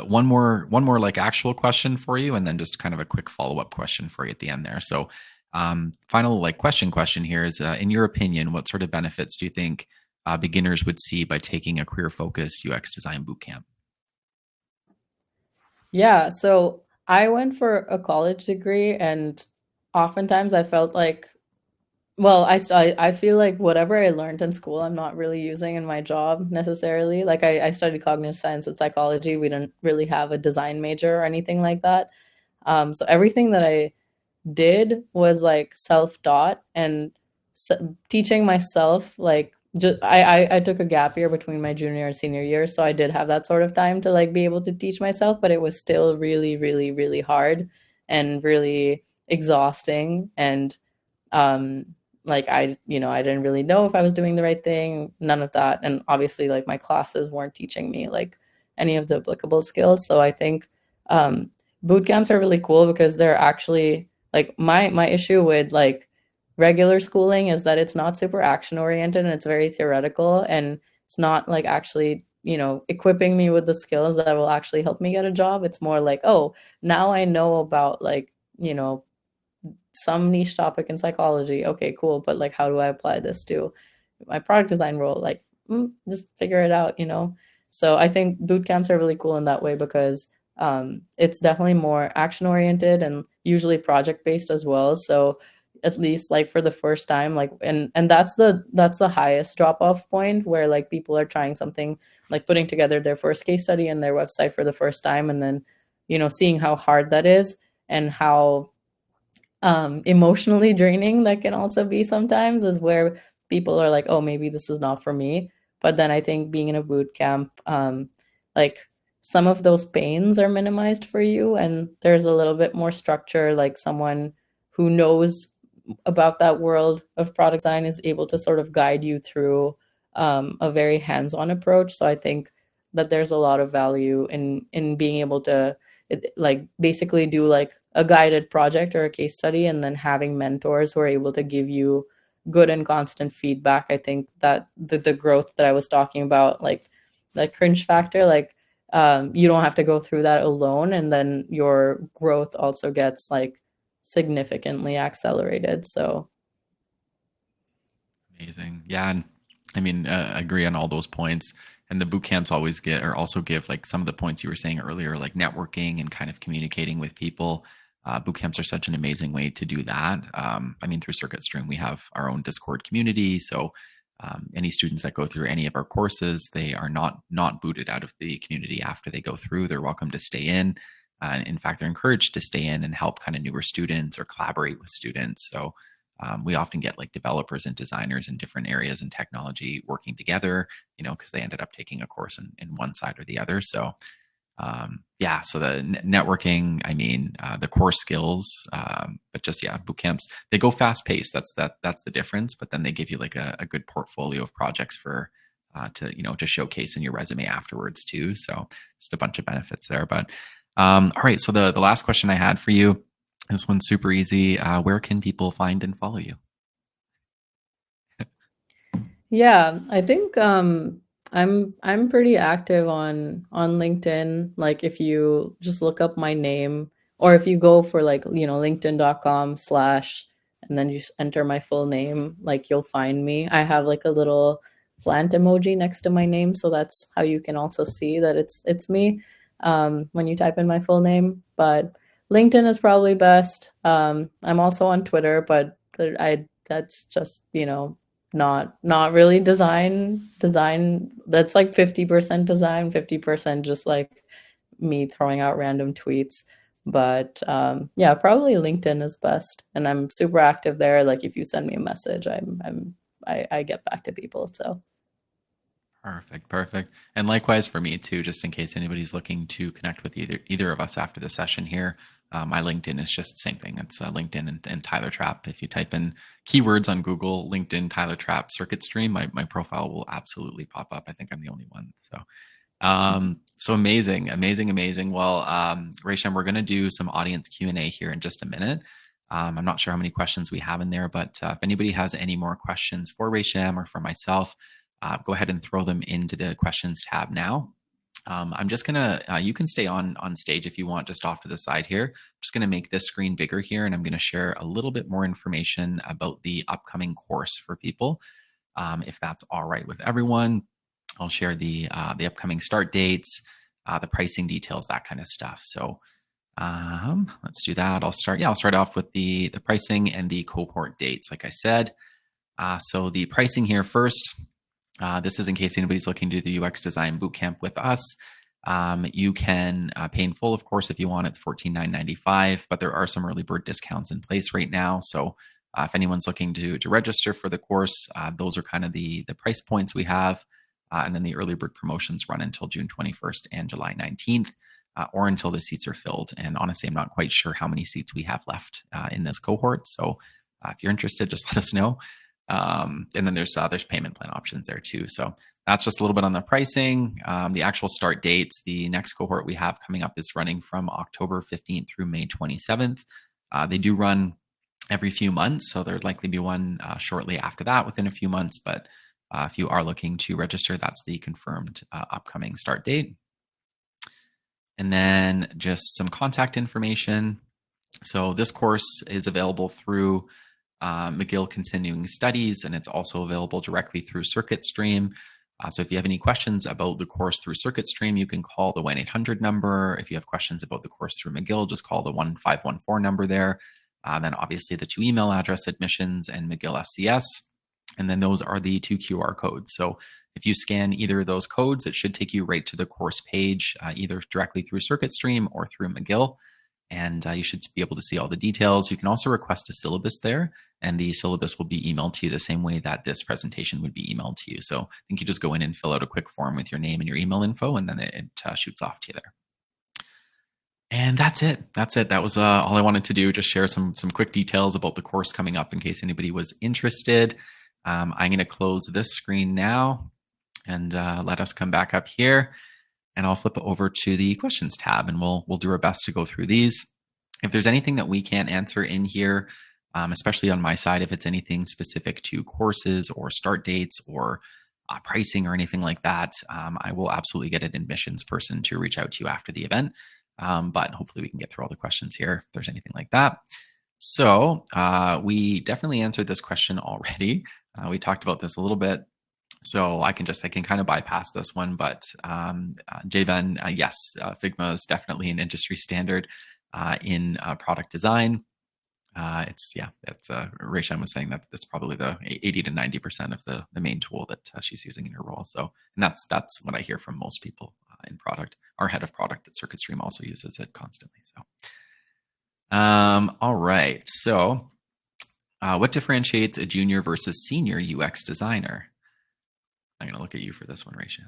one more like actual question for you, and then just kind of a quick follow up question for you at the end there. So, final like question here is, in your opinion, what sort of benefits do you think beginners would see by taking a career focused UX design bootcamp? Yeah, so I went for a college degree, and oftentimes I felt like, well, I feel like whatever I learned in school, I'm not really using in my job necessarily. Like I studied cognitive science and psychology. We didn't really have a design major or anything like that. So everything that I did was like self-taught, and s- teaching myself like just I took a gap year between my junior and senior year, so I did have that sort of time to like be able to teach myself, but it was still really really really hard and really exhausting. And um like I didn't really know if I was doing the right thing, none of that. And obviously like my classes weren't teaching me like any of the applicable skills. So I think um boot camps are really cool, because they're actually like my issue with like regular schooling is that it's not super action oriented, and it's very theoretical, and it's not like actually equipping me with the skills that will actually help me get a job. It's more like, oh, now I know about like some niche topic in psychology. Okay, cool. But like, how do I apply this to my product design role? Like, just figure it out. So I think boot camps are really cool in that way, because it's definitely more action oriented and usually project based as well. So at least like for the first time, like, and that's the highest drop off point, where like people are trying something, like putting together their first case study and their website for the first time, and then seeing how hard that is, and how emotionally draining that can also be sometimes, is where people are like, oh, maybe this is not for me. But then I think being in a boot camp, like some of those pains are minimized for you, and there's a little bit more structure, like someone who knows about that world of product design is able to sort of guide you through a very hands-on approach. So I think that there's a lot of value in being able to like basically do like a guided project or a case study, and then having mentors who are able to give you good and constant feedback. I think that the growth that I was talking about, like that cringe factor, like you don't have to go through that alone, and then your growth also gets like significantly accelerated. So Amazing. Yeah. And I mean, agree on all those points. And the boot camps always get or also give like some of the points you were saying earlier, like networking and kind of communicating with people. Boot camps are such an amazing way to do that. I mean, through Circuit Stream, we have our own Discord community. So any students that go through any of our courses, they are not booted out of the community after they go through. They're welcome to stay in. In fact, they're encouraged to stay in and help kind of newer students or collaborate with students. So we often get like developers and designers in different areas in technology working together, because they ended up taking a course in one side or the other. So yeah, so the networking, I mean, the core skills, but just yeah, boot camps, they go fast paced. That's the difference. But then they give you like a good portfolio of projects for to showcase in your resume afterwards too. So just a bunch of benefits there. But all right, so the last question I had for you, this one's super easy. Where can people find and follow you? yeah, I think I'm pretty active on LinkedIn. Like if you just look up my name, or if you go for like, linkedin.com/ and then you just enter my full name, like you'll find me. I have like a little plant emoji next to my name, so that's how you can also see that it's me when you type in my full name. But LinkedIn is probably best. I'm also on Twitter, but I that's just, not really design. That's like 50% design, 50% just like me throwing out random tweets. But yeah, probably LinkedIn is best, and I'm super active there. Like if you send me a message, I get back to people. So Perfect, perfect. And likewise for me too, just in case anybody's looking to connect with either of us after the session here. My LinkedIn is just the same thing. It's LinkedIn and Tyler Trap. If you type in keywords on Google, LinkedIn, Tyler Trap, Circuit Stream, my profile will absolutely pop up. I think I'm the only one. So amazing, amazing, amazing. Well, Resham, we're going to do some audience Q&A here in just a minute. I'm not sure how many questions we have in there, but if anybody has any more questions for Resham or for myself, go ahead and throw them into the questions tab now. I'm just gonna, you can stay on stage if you want, just off to the side here. I'm just gonna make this screen bigger here, and I'm gonna share a little bit more information about the upcoming course for people. If that's all right with everyone, I'll share the upcoming start dates, the pricing details, that kind of stuff. So let's do that. I'll start off with the pricing and the cohort dates, like I said. So the pricing here first. This is in case anybody's looking to do the UX Design Bootcamp with us. You can pay in full, of course, if you want. It's $14,995, but there are some early bird discounts in place right now. So if anyone's looking to register for the course, those are kind of the price points we have. And then the early bird promotions run until June 21st and July 19th, or until the seats are filled. And honestly, I'm not quite sure how many seats we have left in this cohort. So if you're interested, just let us know. And then there's payment plan options there too. So that's just a little bit on the pricing. The actual start dates, the next cohort we have coming up is running from October 15th through May 27th. They do run every few months, so there'd likely be one shortly after that within a few months. But if you are looking to register, that's the confirmed upcoming start date. And then just some contact information. So this course is available through McGill Continuing Studies, and it's also available directly through Circuit Stream. So if you have any questions about the course through Circuit Stream, you can call the 1-800 number. If you have questions about the course through McGill, just call the 1514 number there. Then obviously the two email address, admissions and McGill SCS. And then those are the two QR codes. So if you scan either of those codes, it should take you right to the course page, either directly through Circuit Stream or through McGill. And you should be able to see all the details. You can also request a syllabus there, and the syllabus will be emailed to you the same way that this presentation would be emailed to you. So I think you just go in and fill out a quick form with your name and your email info, and then it shoots off to you there. And that's it. That's it. That was all I wanted to do. Just share some quick details about the course coming up in case anybody was interested. I'm going to close this screen now and let us come back up here. And I'll flip it over to the questions tab, and we'll do our best to go through these. If there's anything that we can't answer in here, especially on my side, if it's anything specific to courses or start dates or pricing or anything like that, I will absolutely get an admissions person to reach out to you after the event. But hopefully we can get through all the questions here if there's anything like that. So we definitely answered this question already. We talked about this a little bit. So I can kind of bypass this one, but Jven, yes, Figma is definitely an industry standard in product design. It's Resham was saying that that's probably the 80 to 90% of the main tool that she's using in her role. So, and that's what I hear from most people in product. Our head of product at CircuitStream also uses it constantly. So, all right. So, what differentiates a junior versus senior UX designer? I'm going to look at you for this one, Rachel.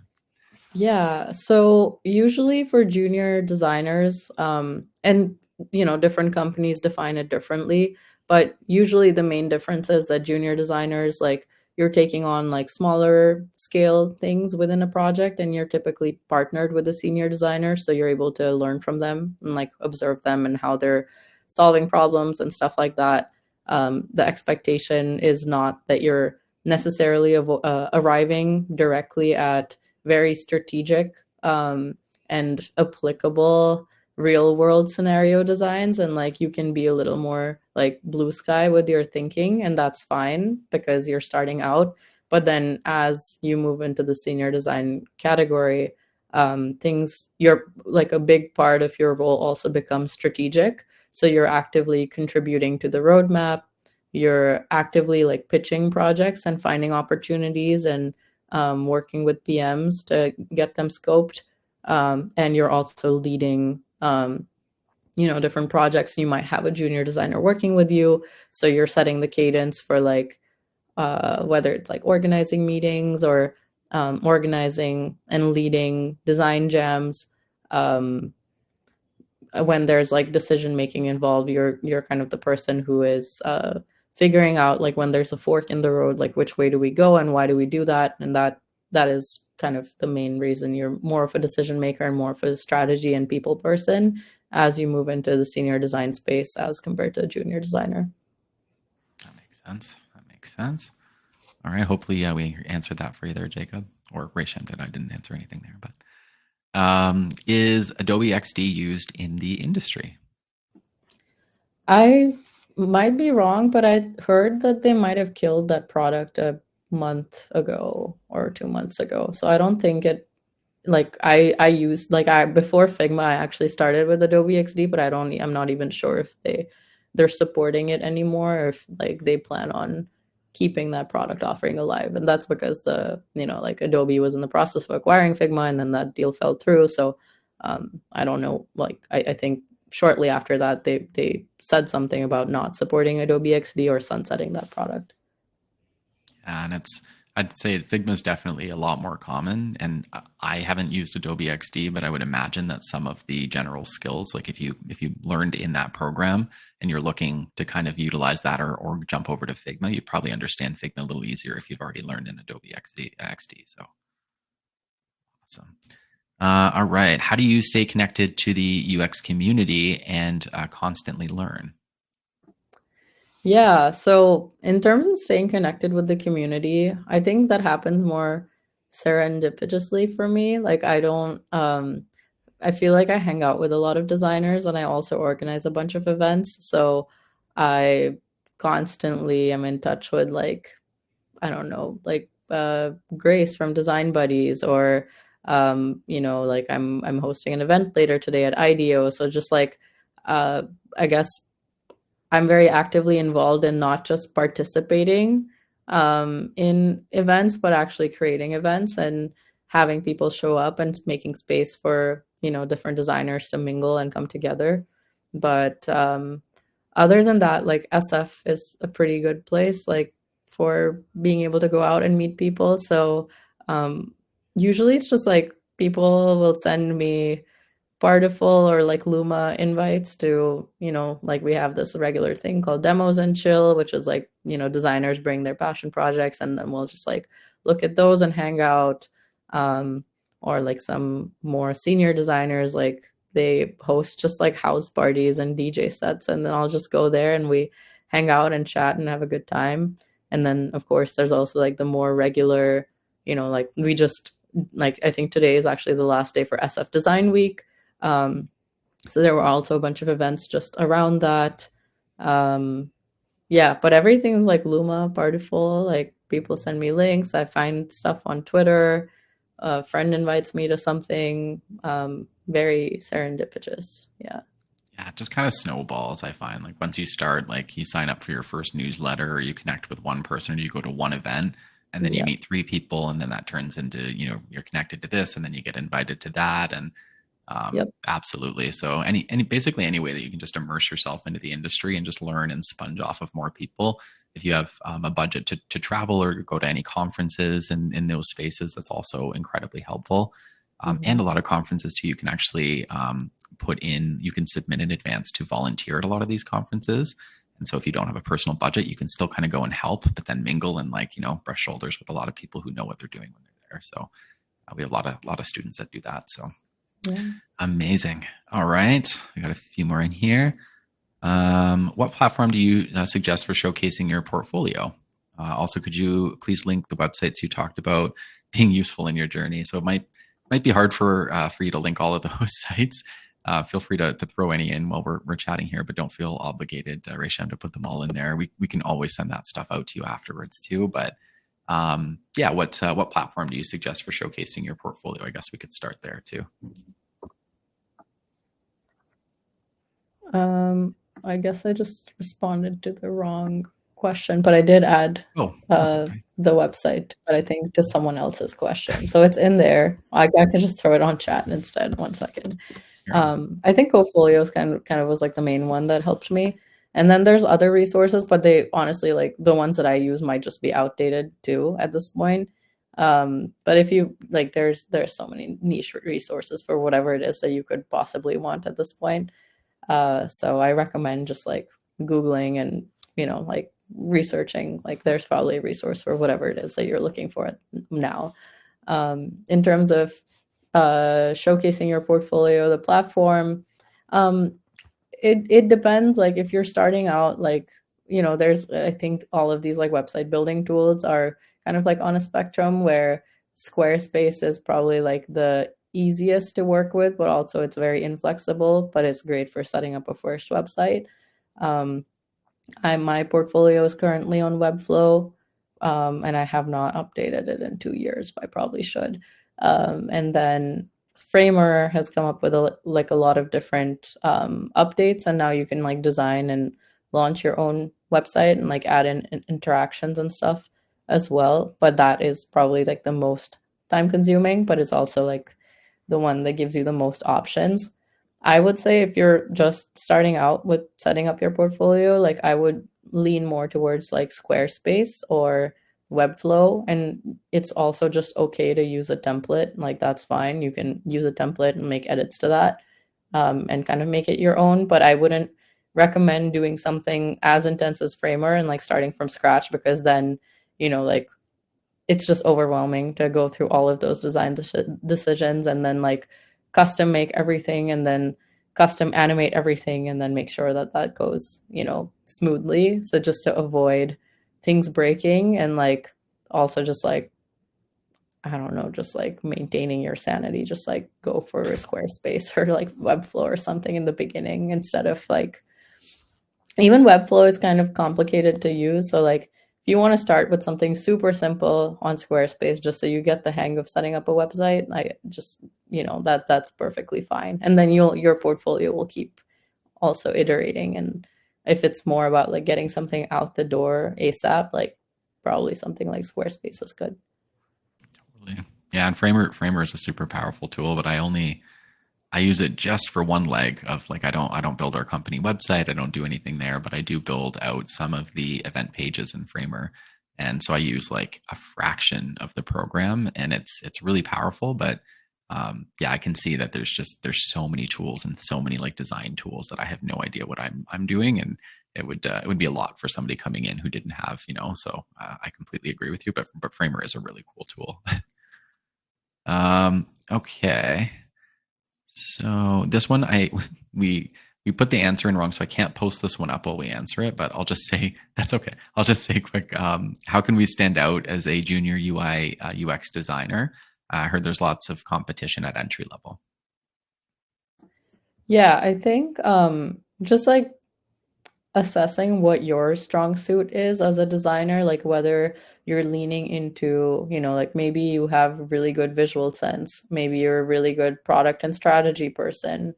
Yeah, so usually for junior designers, and different companies define it differently, but usually the main difference is that junior designers, like, you're taking on like smaller scale things within a project, and you're typically partnered with a senior designer, so you're able to learn from them and like observe them and how they're solving problems and stuff like that. The expectation is not that you're necessarily arriving directly at very strategic and applicable real world scenario designs, and like you can be a little more like blue sky with your thinking, and that's fine because you're starting out. But then as you move into the senior design category, things, you're like, a big part of your role also becomes strategic, so you're actively contributing to the roadmap, you're actively like pitching projects and finding opportunities and working with PMs to get them scoped. And you're also leading, different projects. You might have a junior designer working with you. So you're setting the cadence for like, whether it's like organizing meetings or organizing and leading design jams. Um, when there's like decision making involved, you're kind of the person who is figuring out like when there's a fork in the road, like which way do we go and why do we do that, and that is kind of the main reason you're more of a decision maker and more of a strategy and people person as you move into the senior design space as compared to a junior designer. That makes sense. That makes sense. All right. Hopefully, we answered that for you there, Jacob, or Resham did. I didn't answer anything there, but is Adobe XD used in the industry? I might be wrong, but I heard that they might have killed that product a month ago or 2 months ago. So I don't think it, like, I used, like, I before Figma I actually started with Adobe XD, but I'm not even sure if they're supporting it anymore, or if like they plan on keeping that product offering alive. And that's because like Adobe was in the process of acquiring Figma, and then that deal fell through. So I don't know, like, I think shortly after that they said something about not supporting Adobe XD or sunsetting that product. And I'd say Figma is definitely a lot more common. And I haven't used Adobe XD, but I would imagine that some of the general skills, like if you learned in that program and you're looking to kind of utilize that or jump over to Figma, you'd probably understand Figma a little easier if you've already learned in Adobe XD. So awesome. All right. How do you stay connected to the UX community and constantly learn? Yeah, so in terms of staying connected with the community, I think that happens more serendipitously for me. Like, I feel like I hang out with a lot of designers, and I also organize a bunch of events. So I constantly am in touch with, like, I don't know, like Grace from Design Buddies, or like I'm hosting an event later today at IDEO. So just like, uh I guess I'm very actively involved in not just participating in events, but actually creating events and having people show up and making space for, different designers to mingle and come together. But other than that, like, SF is a pretty good place, like, for being able to go out and meet people. So usually it's just like people will send me Bartiful or like Luma invites to, like we have this regular thing called Demos and Chill, which is like, designers bring their passion projects and then we'll just like look at those and hang out. Um, or like some more senior designers, like they host just like house parties and DJ sets, and then I'll just go there and we hang out and chat and have a good time. And then of course there's also like the more regular, like we just like I think today is actually the last day for SF Design Week. So there were also a bunch of events just around that. Um, yeah, but everything's like Luma, Partiful. Like people send me links. I find stuff on Twitter. A friend invites me to something. Very serendipitous. Yeah. Yeah, it just kind of snowballs, I find. Like once you start, like you sign up for your first newsletter or you connect with one person or you go to one event and then you Yeah. meet three people and then that turns into, you're connected to this and then you get invited to that. And Yep. absolutely. So basically any way that you can just immerse yourself into the industry and just learn and sponge off of more people. If you have a budget to travel or go to any conferences in those spaces, that's also incredibly helpful. And a Mhm. lot of conferences too, you can actually you can submit in advance to volunteer at a lot of these conferences. And so if you don't have a personal budget, you can still kind of go and help, but then mingle and like, brush shoulders with a lot of people who know what they're doing when they're there. So we have a lot of students that do that. So Yeah. amazing. All right. We got a few more in here. What platform do you suggest for showcasing your portfolio? Also, could you please link the websites you talked about being useful in your journey? So it might be hard for you to link all of those sites. Feel free to throw any in while we're chatting here, but don't feel obligated, Resham, to put them all in there. We can always send that stuff out to you afterwards too. But yeah, what platform do you suggest for showcasing your portfolio? I guess we could start there too. Um, I guess I just responded to the wrong question, but I did add Oh, that's okay. the website, but I think to someone else's question. So it's in there. I can just throw it on chat instead. One second. Here we go. I think Cofolios kind of was like the main one that helped me. And then there's other resources, but they honestly like the ones that I use might just be outdated too at this point. But if you like, there's so many niche resources for whatever it is that you could possibly want at this point. So I recommend just like Googling and, like researching, like there's probably a resource for whatever it is that you're looking for now. In terms of showcasing your portfolio, the platform, um, it depends. Like if you're starting out, like, there's, I think all of these like website building tools are kind of like on a spectrum where Squarespace is probably like the easiest to work with, but also it's very inflexible, but it's great for setting up a first website. Um, my portfolio is currently on Webflow, and I have not updated it in 2 years, but I probably should. And then Framer has come up with a lot of different updates, and now you can like design and launch your own website and like add in interactions and stuff as well. But that is probably like the most time consuming, but it's also like the one that gives you the most options. I would say if you're just starting out with setting up your portfolio, like I would lean more towards like Squarespace or Webflow. And it's also just okay to use a template. Like that's fine. You can use a template and make edits to that, and kind of make it your own. But I wouldn't recommend doing something as intense as Framer and like starting from scratch, because then, like it's just overwhelming to go through all of those design decisions and then like custom make everything and then custom animate everything and then make sure that that goes, smoothly. So just to avoid things breaking and like also just like, I don't know, just like maintaining your sanity, just like go for a Squarespace or like Webflow or something in the beginning instead of like, even Webflow is kind of complicated to use. So like if you want to start with something super simple on Squarespace just so you get the hang of setting up a website, I just, that's perfectly fine. And then your portfolio will keep also iterating. And if it's more about like getting something out the door ASAP, like probably something like Squarespace is good. Totally. Yeah, and Framer is a super powerful tool, but I use it just for one leg of like I don't build our company website, I don't do anything there, but I do build out some of the event pages in Framer. And so I use like a fraction of the program and it's really powerful, but Yeah, I can see that there's so many tools and so many like design tools that I have no idea what I'm doing, and it would be a lot for somebody coming in who didn't have, you know. So I completely agree with you. But Framer is a really cool tool. Okay, so this one we we put the answer in wrong, so I can't post this one up while we answer it. But I'll just say that's okay. I'll just say quick. How can we stand out as a junior UI UX designer? I heard there's lots of competition at entry level. Yeah, I think just like assessing what your strong suit is as a designer, like whether you're leaning into, like maybe you have really good visual sense, maybe you're a really good product and strategy person,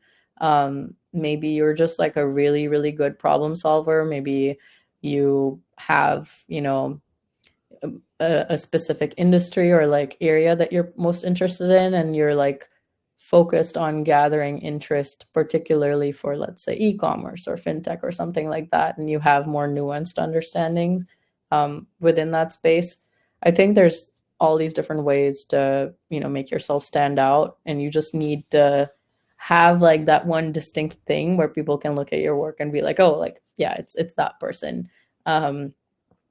maybe you're just like a really, really good problem solver, maybe you have, a specific industry or like area that you're most interested in, and you're like focused on gathering interest particularly for, let's say, e-commerce or fintech or something like that, and you have more nuanced understandings within that space. I think there's all these different ways to, make yourself stand out, and you just need to have like that one distinct thing where people can look at your work and be like, oh, like, yeah, it's that person.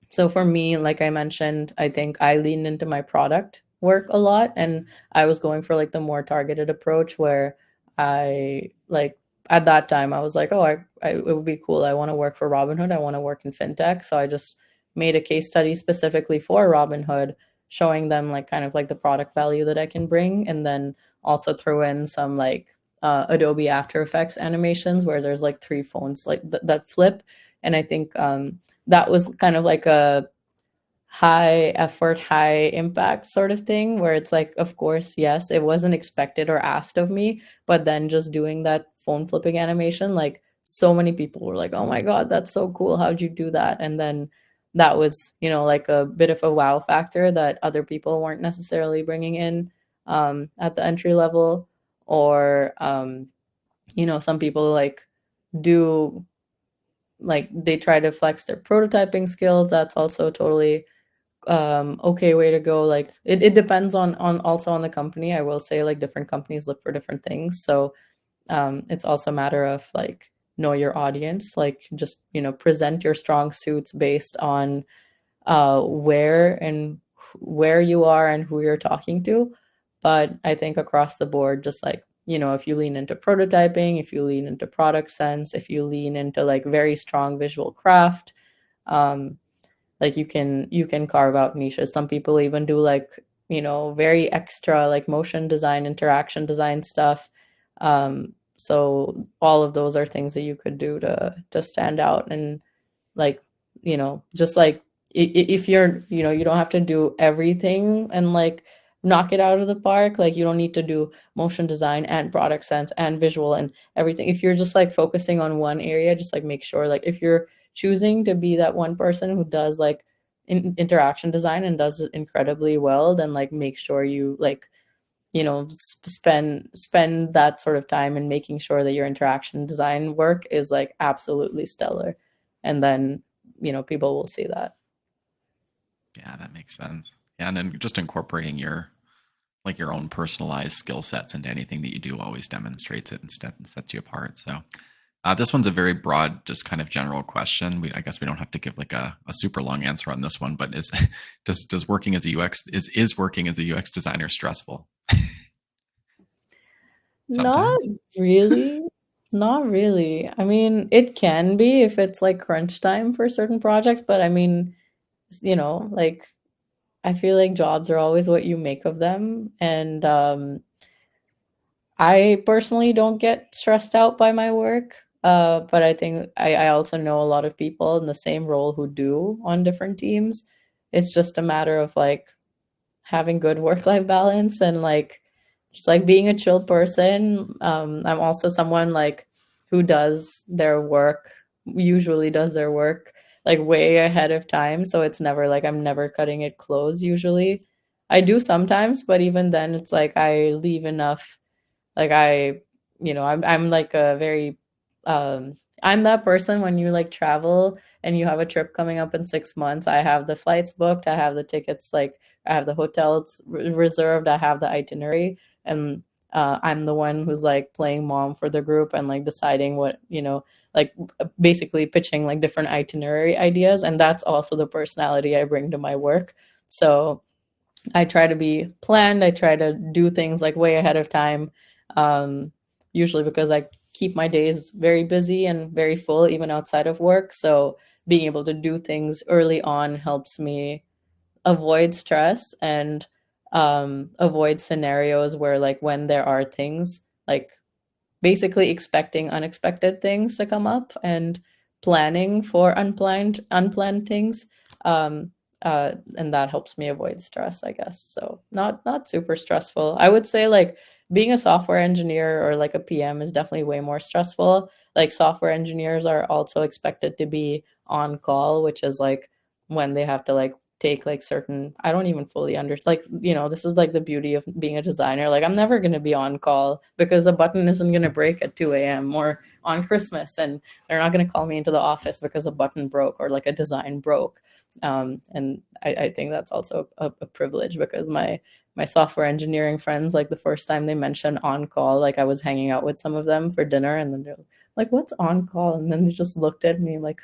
So for me, like I mentioned, I think I leaned into my product work a lot, and I was going for like the more targeted approach where I like at that time I was like, oh, it would be cool. I want to work for Robinhood. I want to work in fintech. So I just made a case study specifically for Robinhood, showing them like kind of like the product value that I can bring, and then also throw in some like Adobe After Effects animations where there's like three phones like that flip. And I think that was kind of like a high effort, high impact sort of thing where it's like, of course, yes, it wasn't expected or asked of me, but then just doing that phone flipping animation, like so many people were like, oh my God, that's so cool. How'd you do that? And then that was, like a bit of a wow factor that other people weren't necessarily bringing in at the entry level. Or, some people like do like they try to flex their prototyping skills. That's also totally okay way to go. Like it depends on also on the company. I will say like different companies look for different things. So it's also a matter of like know your audience, like just present your strong suits based on where you are and who you're talking to. But I think across the board, just like, if you lean into prototyping, if you lean into product sense, if you lean into like very strong visual craft, um, like you can carve out niches. Some people even do like, very extra like motion design, interaction design stuff. So all of those are things that you could do to stand out. And like, just like if you're, you don't have to do everything and like knock it out of the park. Like you don't need to do motion design and product sense and visual and everything. If you're just like focusing on one area, just like make sure, like if you're choosing to be that one person who does like interaction design and does it incredibly well, then like make sure you like, spend that sort of time in making sure that your interaction design work is like absolutely stellar. And then, people will see that. Yeah, that makes sense. Yeah, and then just incorporating your like your own personalized skill sets into anything that you do always demonstrates it and sets you apart. So this one's a very broad, just kind of general question. I guess we don't have to give like a super long answer on this one, but is does working as a UX is working as a UX designer stressful? Not Sometimes. really. Not really. I mean, it can be if it's like crunch time for certain projects, but I mean, like I feel like jobs are always what you make of them. And I personally don't get stressed out by my work. But I think I also know a lot of people in the same role who do on different teams. It's just a matter of like having good work-life balance and like just like being a chill person. I'm also someone like who does their work, usually does their work like way ahead of time. So it's never like I'm never cutting it close usually. I do sometimes, but even then it's like I leave enough. Like I'm like a very I'm that person when you like travel and you have a trip coming up in 6 months. I have the flights booked, I have the tickets, like I have the hotels reserved, I have the itinerary. and I'm the one who's like playing mom for the group and like deciding what, like basically pitching like different itinerary ideas. And that's also the personality I bring to my work. So I try to be planned. I try to do things like way ahead of time, usually because I keep my days very busy and very full, even outside of work. So being able to do things early on helps me avoid stress and avoid scenarios where, like, when there are things like basically expecting unexpected things to come up and planning for unplanned things, um and that helps me avoid stress, I guess. So not super stressful, I would say. Like, being a software engineer or like a PM is definitely way more stressful. Like, software engineers are also expected to be on call, which is like when they have to like take like certain, I don't even fully understand, like, this is like the beauty of being a designer. Like, I'm never going to be on call because a button isn't going to break at 2 a.m. or on Christmas, and they're not going to call me into the office because a button broke or like a design broke. And I think that's also a privilege, because my software engineering friends, like, the first time they mentioned on call, like, I was hanging out with some of them for dinner, and then they're like, "What's on call?" And then they just looked at me like,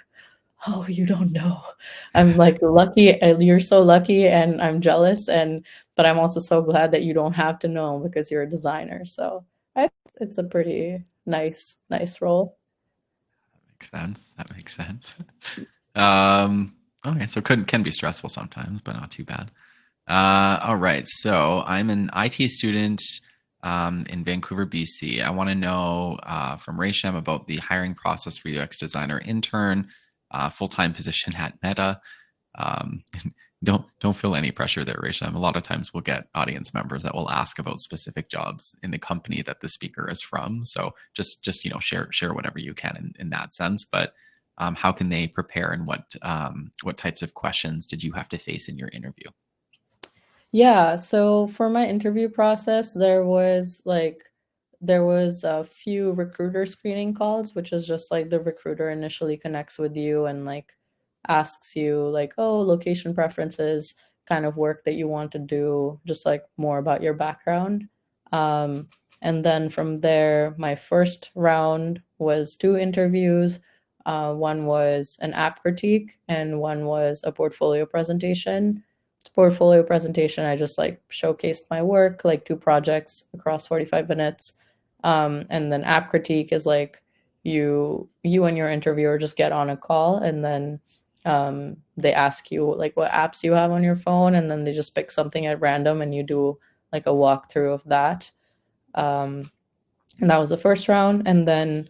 "Oh, you don't know." I'm like, "Lucky, you're so lucky, and I'm jealous, and but I'm also so glad that you don't have to know because you're a designer." So it's a pretty nice role. Makes sense. That makes sense. Um, okay, so can be stressful sometimes, but not too bad. All right, so I'm an IT student in Vancouver, BC. I want to know from Resham about the hiring process for UX designer intern, full-time position at Meta. Um, don't feel any pressure there, Resham. A lot of times we'll get audience members that will ask about specific jobs in the company that the speaker is from. So just share whatever you can in that sense. But how can they prepare, and what types of questions did you have to face in your interview? Yeah, so for my interview process, there was a few recruiter screening calls, which is just like the recruiter initially connects with you and like asks you like, "Oh, location preferences, kind of work that you want to do, just like more about your background." Um, and then from there, my first round was two interviews. One was an app critique and one was a portfolio presentation. Portfolio presentation, I just like showcased my work, like two projects across 45 minutes. And then app critique is like you and your interviewer just get on a call, and then they ask you like what apps you have on your phone, and then they just pick something at random and you do like a walkthrough of that. Um, and that was the first round. And then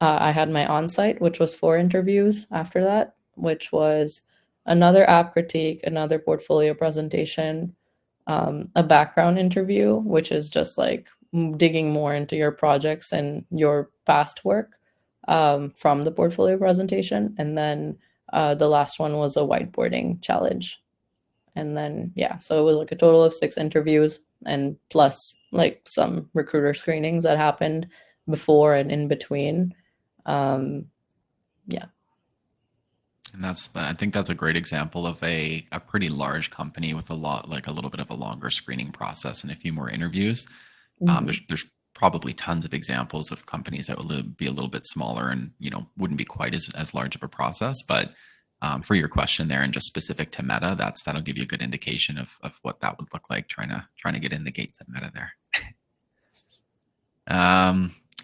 I had my on-site, which was four interviews after that, which was another app critique, another portfolio presentation, a background interview, which is just like digging more into your projects and your past work, from the portfolio presentation. And then the last one was a whiteboarding challenge. And then, yeah, so it was like a total of six interviews, and plus like some recruiter screenings that happened before and in between. Um, yeah. And I think that's a great example of a pretty large company with a little bit of a longer screening process and a few more interviews. Mhm. There's probably tons of examples of companies that would be a little bit smaller and wouldn't be quite as large of a process. But for your question there, and just specific to Meta, that'll give you a good indication of what that would look like trying to get in the gates at Meta there.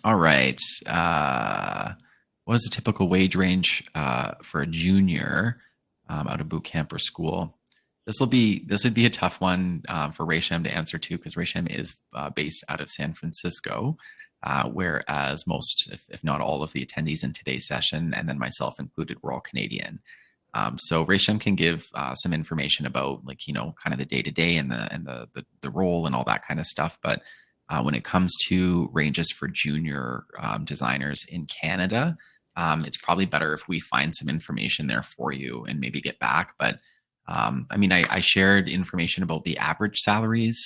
All right. What is a typical wage range for a junior out of boot camp or school? This would be a tough one for Resham to answer too, because Resham is based out of San Francisco, whereas most, if not all, of the attendees in today's session, and then myself included, we're all Canadian. So Resham can give some information about, like, kind of the day to day and the role and all that kind of stuff. But when it comes to ranges for junior designers in Canada, it's probably better if we find some information there for you and maybe get back. But I mean, I shared information about the average salaries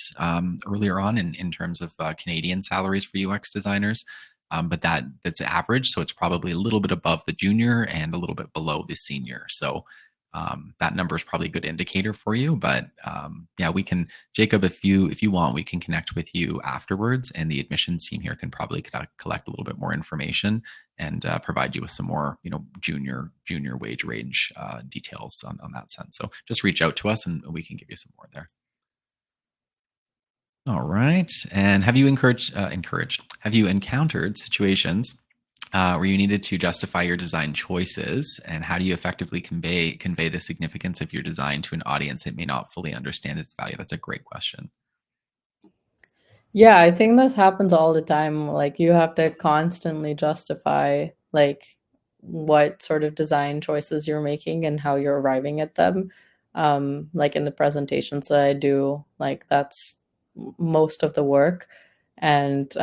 earlier on in terms of Canadian salaries for UX designers. But that's average, so it's probably a little bit above the junior and a little bit below the senior. So that number is probably a good indicator for you. But yeah, we can, Jacob, if you want, we can connect with you afterwards, and the admissions team here can probably collect a little bit more information and provide you with some more, junior wage range details on that sense. So just reach out to us, and we can give you some more there. All right. And have you have you encountered situations where you needed to justify your design choices, and how do you effectively convey the significance of your design to an audience that may not fully understand its value? That's a great question. Yeah, I think this happens all the time. Like you have to constantly justify like what sort of design choices you're making and how you're arriving at them. Like in the presentations that I do, like that's most of the work. And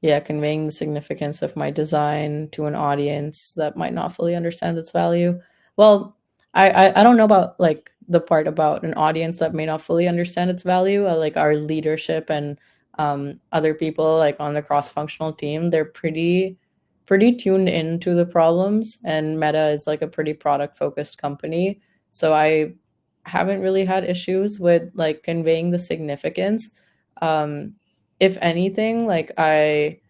yeah, conveying the significance of my design to an audience that might not fully understand its value. Well, I don't know about like the part about an audience that may not fully understand its value. Like our leadership and other people like on the cross-functional team, they're pretty tuned into the problems, and Meta is like a pretty product-focused company. So I haven't really had issues with like conveying the significance. Um, if anything, like I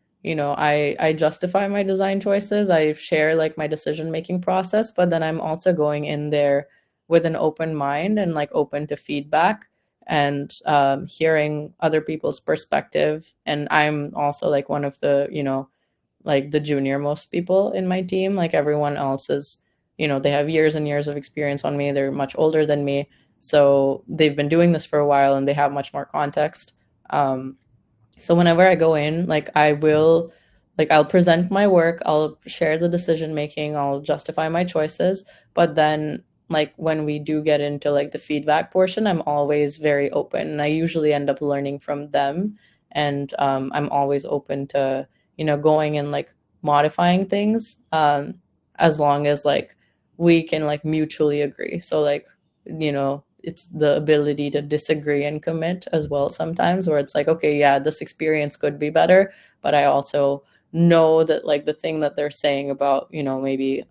justify my design choices. I share like my decision making process, but then I'm also going in there with an open mind and like open to feedback and hearing other people's perspective. And I'm also like one of the like the junior most people in my team. Like everyone else is, they have years and years of experience on me. They're much older than me, so they've been doing this for a while and they have much more context. So whenever I go in, like I'll present my work, I'll share the decision making, I'll justify my choices, but then like when we do get into like the feedback portion, I'm always very open, and I usually end up learning from them. And I'm always open to going and like modifying things, as long as like we can like mutually agree. So like it's the ability to disagree and commit as well sometimes, where it's like, okay, yeah, this experience could be better, but I also know that like the thing that they're saying about maybe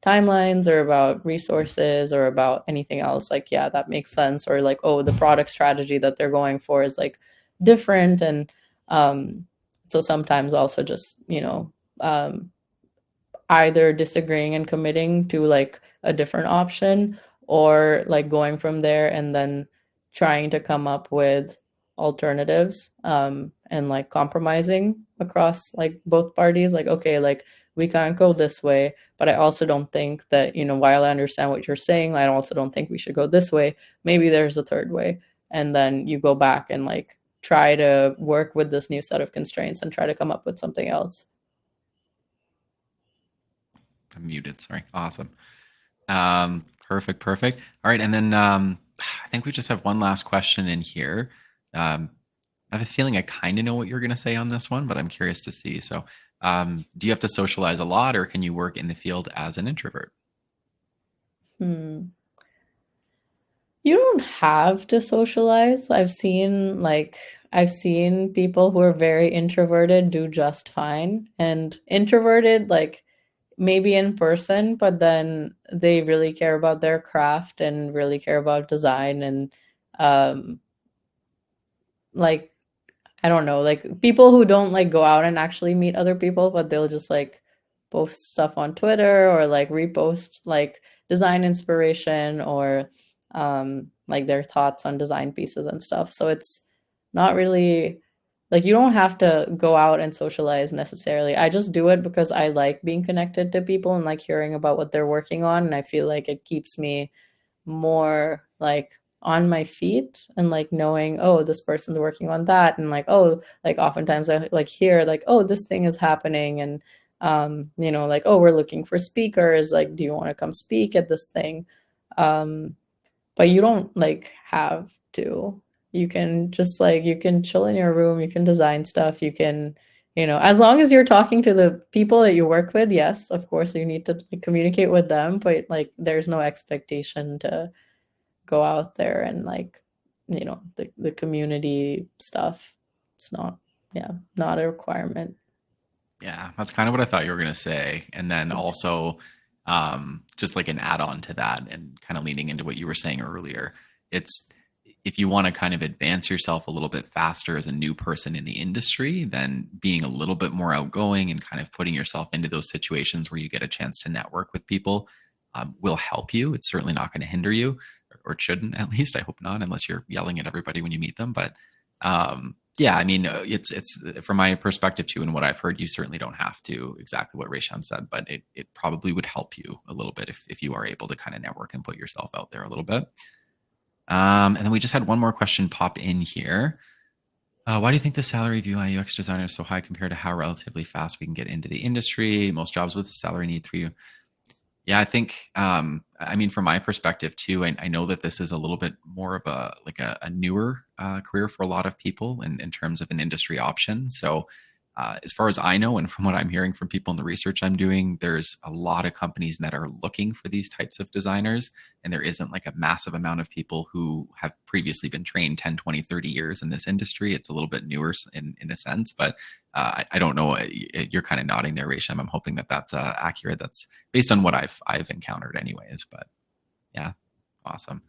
timelines or about resources or about anything else, like, yeah, that makes sense. Or like, oh, the product strategy that they're going for is like different. And so sometimes also just um either disagreeing and committing to like a different option, or like going from there and then trying to come up with alternatives, and like compromising across like both parties, like, okay, like we can't go this way, but I also don't think that while I understand what you're saying, I also don't think we should go this way. Maybe there's a third way. And then you go back and like try to work with this new set of constraints and try to come up with something else. I'm muted. Sorry. Awesome. Perfect. All right. And then I think we just have one last question in here. I have a feeling I kind of know what you're going to say on this one, but I'm curious to see. So, do you have to socialize a lot, or can you work in the field as an introvert? Hmm. You don't have to socialize. I've seen people who are very introverted do just fine, and introverted like maybe in person, but then they really care about their craft and really care about design. And um like I don't know, like people who don't like go out and actually meet other people, but they'll just like post stuff on Twitter or like repost like design inspiration or like their thoughts on design pieces and stuff. So it's not really like you don't have to go out and socialize necessarily. I just do it because I like being connected to people and like hearing about what they're working on, and I feel like it keeps me more like on my feet and like knowing, oh, this person's working on that. And like, oh, like oftentimes I like hear like, oh, this thing is happening. And like, oh, we're looking for speakers, like, do you want to come speak at this thing? um but you don't like have to. You can just like you can chill in your room, you can design stuff, you can as long as you're talking to the people that you work with. Yes, of course you need to like, communicate with them, but like there's no expectation to go out there and like the community stuff. It's not, yeah, not a requirement. Yeah, that's kind of what I thought you were going to say. And then also, Just like an add-on to that, and kind of leaning into what you were saying earlier, it's if you want to kind of advance yourself a little bit faster as a new person in the industry, then being a little bit more outgoing and kind of putting yourself into those situations where you get a chance to network with people will help you. It's certainly not going to hinder you, or it shouldn't, at least. I hope not, unless you're yelling at everybody when you meet them. But yeah, I mean, it's from my perspective too, and what I've heard, you certainly don't have to, exactly what Resham said, but it probably would help you a little bit if you are able to kind of network and put yourself out there a little bit. And then we just had one more question pop in here. Why do you think the salary of UI UX designer is so high compared to how relatively fast we can get into the industry? Most jobs with a salary need 3 yeah, I think, I mean, from my perspective too, I know that this is a little bit more of a newer career for a lot of people in terms of an industry option. So, as far as I know, and from what I'm hearing from people in the research I'm doing, there's a lot of companies that are looking for these types of designers. And there isn't like a massive amount of people who have previously been trained 10, 20, 30 years in this industry. It's a little bit newer in a sense, but I don't know. You're kind of nodding there, Resham. I'm hoping that that's accurate. That's based on what I've encountered, anyways. But yeah, awesome.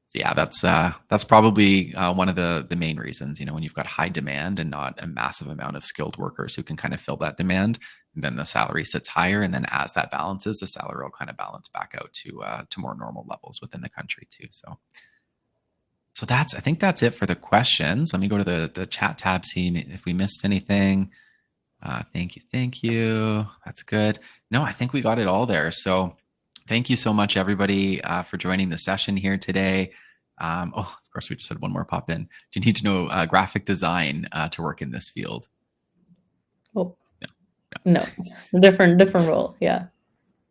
So yeah, that's probably one of the main reasons. When you've got high demand and not a massive amount of skilled workers who can kind of fill that demand, then the salary sits higher, and then as that balances, the salary will kind of balance back out to more normal levels within the country too. So I think that's it for the questions. Let me go to the chat tab, see if we missed anything. Thank you. Thank you. That's good. No, I think we got it all there. So thank you so much, everybody, for joining the session here today. Oh, of course, we just had one more pop in. Do you need to know graphic design to work in this field? Oh, No, no, different role. Yeah.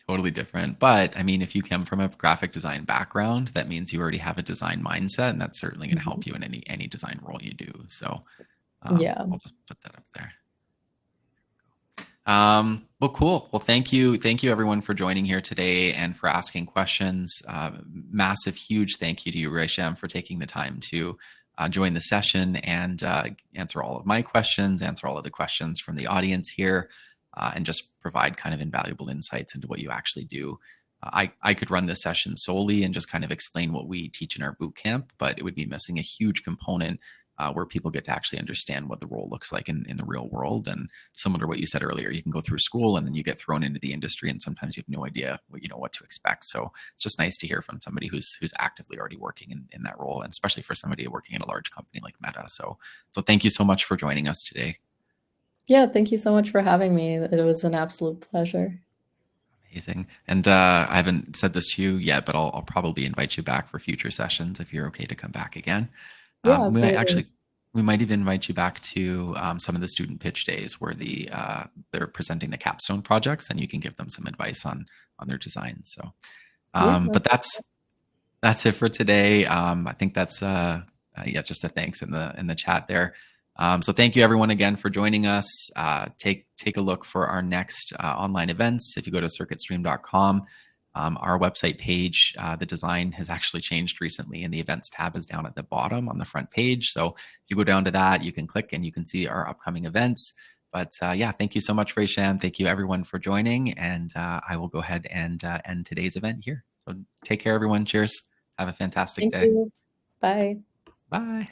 totally different. But I mean, if you come from a graphic design background, that means you already have a design mindset, and that's certainly going to Mhm. help you in any design role you do. So Yeah. I'll just put that up there. Well, cool. Well, thank you everyone for joining here today and for asking questions. Massive, huge thank you to you, Resham, for taking the time to join the session and answer all of my questions, answer all of the questions from the audience here, and just provide kind of invaluable insights into what you actually do. I could run this session solely and just kind of explain what we teach in our boot camp, but it would be missing a huge component where people get to actually understand what the role looks like in the real world. And similar to what you said earlier, you can go through school and then you get thrown into the industry, and sometimes you have no idea what to expect. So it's just nice to hear from somebody who's actively already working in that role, and especially for somebody working at a large company like Meta. So thank you so much for joining us today. Yeah. Thank you so much for having me. It was an absolute pleasure. Amazing. And I haven't said this to you yet, but I'll probably invite you back for future sessions if you're okay to come back again. Yeah, We might absolutely. actually we might even invite you back to some of the student pitch days where they're presenting the capstone projects, and you can give them some advice on their designs. So, Yeah, but that's that's it for today. I think that's yeah, just a thanks in the chat there. So thank you everyone again for joining us. Take a look for our next online events. If you go to circuitstream.com, our website page, the design has actually changed recently, and the events tab is down at the bottom on the front page. So if you go down to that, you can click and you can see our upcoming events. But yeah, thank you so much, Resham. Thank you everyone for joining, and I will go ahead and end today's event here. So take care, everyone. Cheers. Have a fantastic Thank day. you. Bye. Bye.